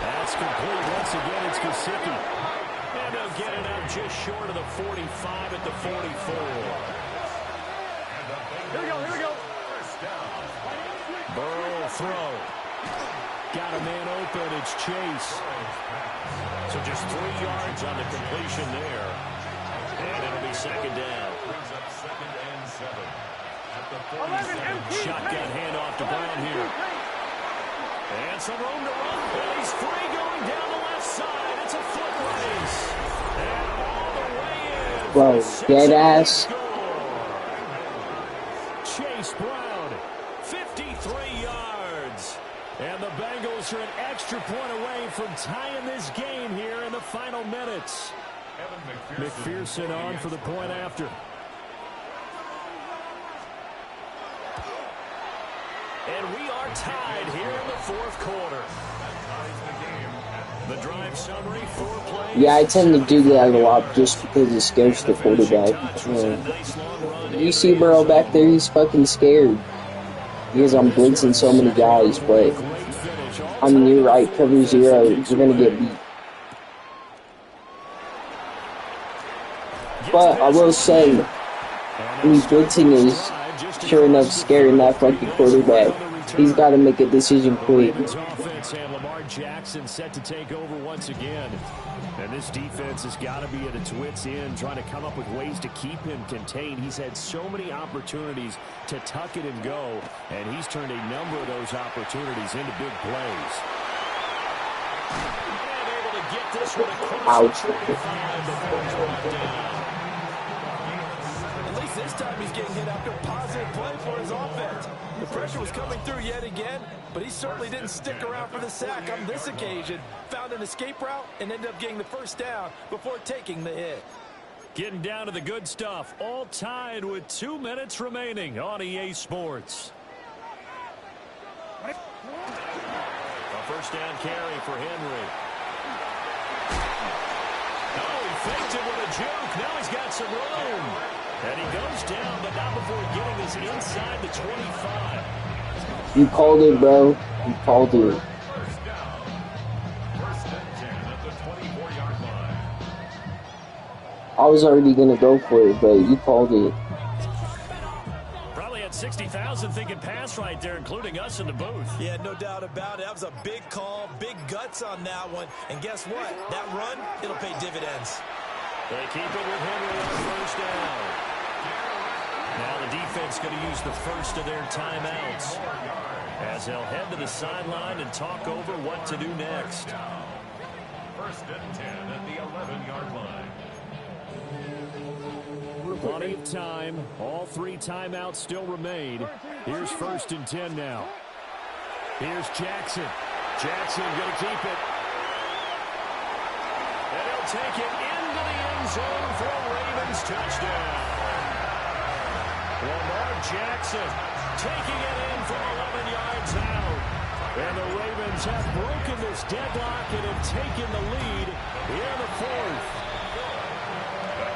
That's complete. Once again, it's Gesicki. And they'll get it up just short of the 45 at the 44. Here we go, here we go. Burrow will throw. Got a man open. It's Chase. So just 3 yards on the completion there. And it'll be 2nd down. 2nd and 7. At the 47. Shotgun handoff to Brown here. And some room to run. And he's free going down the left side. It's a foot race. And all the way in. Bro, dead ass. Chase Brown, 53 yards. And the Bengals are an extra point away from tying this game here in the final minutes. McPherson on for the point after. And we are tied here in the fourth quarter. The drive summary, 4 plays. Yeah, I tend to do that a lot just because it scares the quarterback. You see Burrow back there, he's fucking scared. Because I'm blitzing so many guys, but I mean, you're right, cover 0, you're gonna get beat. But I will say, when he's blitzing is sure enough scaring that fucking quarterback. He's got to make a decision quick. Offense and Lamar Jackson set to take over once again. And this defense has got to be at its wits' end, trying to come up with ways to keep him contained. He's had so many opportunities to tuck it and go, and he's turned a number of those opportunities into big plays. And able to get this one across the 25 before it's brought down. At least this This time he's getting hit after a positive play for his offense. The pressure was coming through yet again, but he certainly didn't stick around for the sack on this occasion. Found an escape route and ended up getting the first down before taking the hit. Getting down to the good stuff. All tied with 2 minutes remaining on EA Sports. A first down carry for Henry. Oh, he faked it with a juke. Now he's got some room. And he goes down, but not before getting us inside the 25. You called it, bro. You called it. First down. First and 10 at the 24-yard line. I was already gonna go for it, but you called it. Probably had 60,000 thinking pass right there, including us in the booth. Yeah, no doubt about it. That was a big call, big guts on that one. And guess what? That run, it'll pay dividends. They keep it with Henry on first down. Now the defense going to use the first of their timeouts as they'll head to the sideline and talk over what to do next. First and 10 at the 11-yard line. Plenty of time. All 3 timeouts still remain. Here's first and 10 now. Here's Jackson. Jackson going to keep it. And he'll take it into the end zone for a Ravens touchdown. Lamar Jackson taking it in from 11 yards out. And the Ravens have broken this deadlock and have taken the lead in the 4th.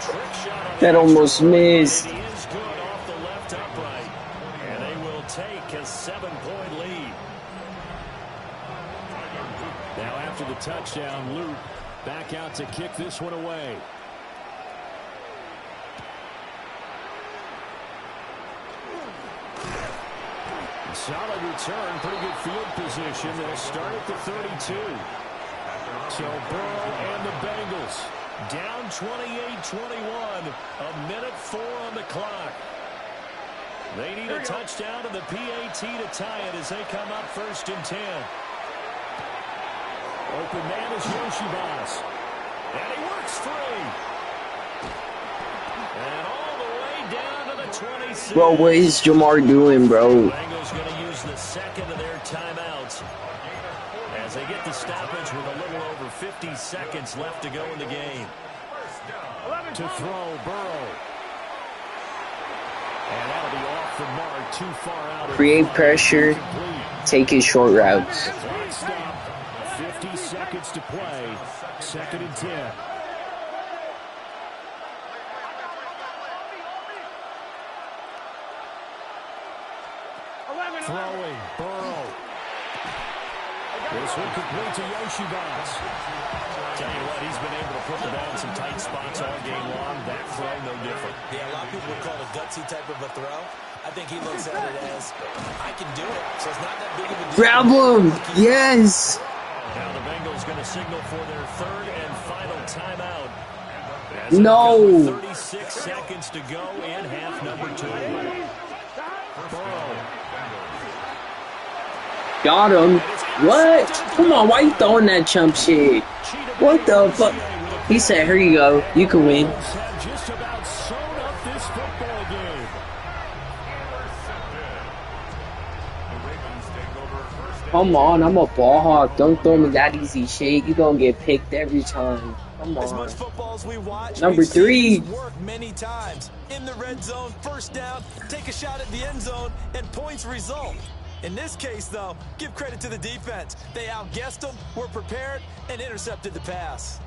Trick shot on That almost missed. He is good off the left upright. And they will take a 7-point lead. Now after the touchdown, Luke back out to kick this one away. Solid return, pretty good field position. They'll start at the 32. So Burrow and the Bengals down 28-21. A minute 4 on the clock. They need a touchdown to the PAT to tie it as they come up first and 10. Open man is Yoshibas. And he works free. And all the way down to the 26. Bro, what is Jamar doing, bro? Bengals going to use the second of their timeouts as they get the stoppage with a little over 50 seconds left to go in the game. To throw, Burrow. And that'll be off the mark, too far out. Create pressure, take his short routes. Clock stop, 50 seconds to play, second and 10. Throwing, Burrow. This one complete to Yoshibas. Tell you what, he's been able to put the ball in some tight spots all game long. That throw, no different. Yeah, a lot of people would call it a gutsy type of a throw. I think he looks at it as, I can do it, so it's not that big of a deal. Grab him! Yes! Now the Bengals going to signal for their third and final timeout. No! 36 seconds to go in half number 2. Burrow. Got him. What? Come on, why you throwing that chump shit? What the fuck? He said, here you go. You can win. Have just about sewn up this football game. Come on, I'm a ball hawk. Don't throw me that easy shit. You gonna get picked every time. Come As on. much football as we watch, Number we've seen 3. this work many times. In the red zone, first down, take a shot at the end zone, and points result. In this case, though, give credit to the defense. They outguessed them, were prepared, and intercepted the pass.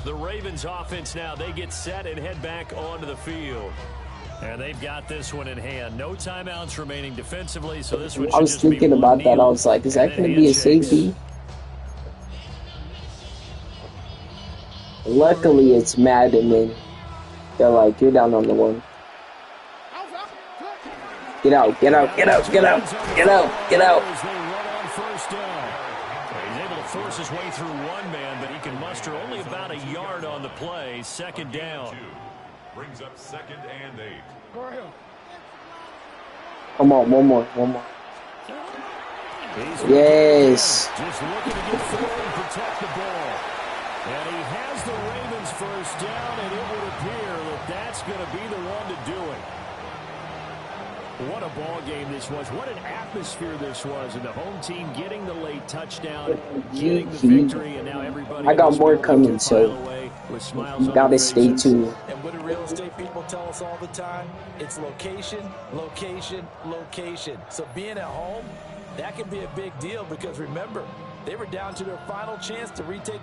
The Ravens offense now, they get set and head back onto the field. And they've got this one in hand. No timeouts remaining defensively, so this one should I was just be thinking one about that. kneel I was like, is that and going to then be a handshakes. safety? Luckily, it's Madden, and they're like, you're down on the 1. Get out, get out, get out, get out, get out, get out. As they run on first down. He's able to force his way through one man, but he can muster only about a yard on the play. Second down. Brings up second and 8. Come on, one more. He's Yes. just looking to get forward and protect the ball. And he has the Ravens first down, and it would appear that that's going to be the one to do it. What a ball game this was. What an atmosphere this was. And the home team getting the late touchdown, getting the victory, and now everybody... I got more coming, so you gotta stay tuned. And what do real estate people tell us all the time? It's location, location, location. So being at home, that can be a big deal because remember, they were down to their final chance to retake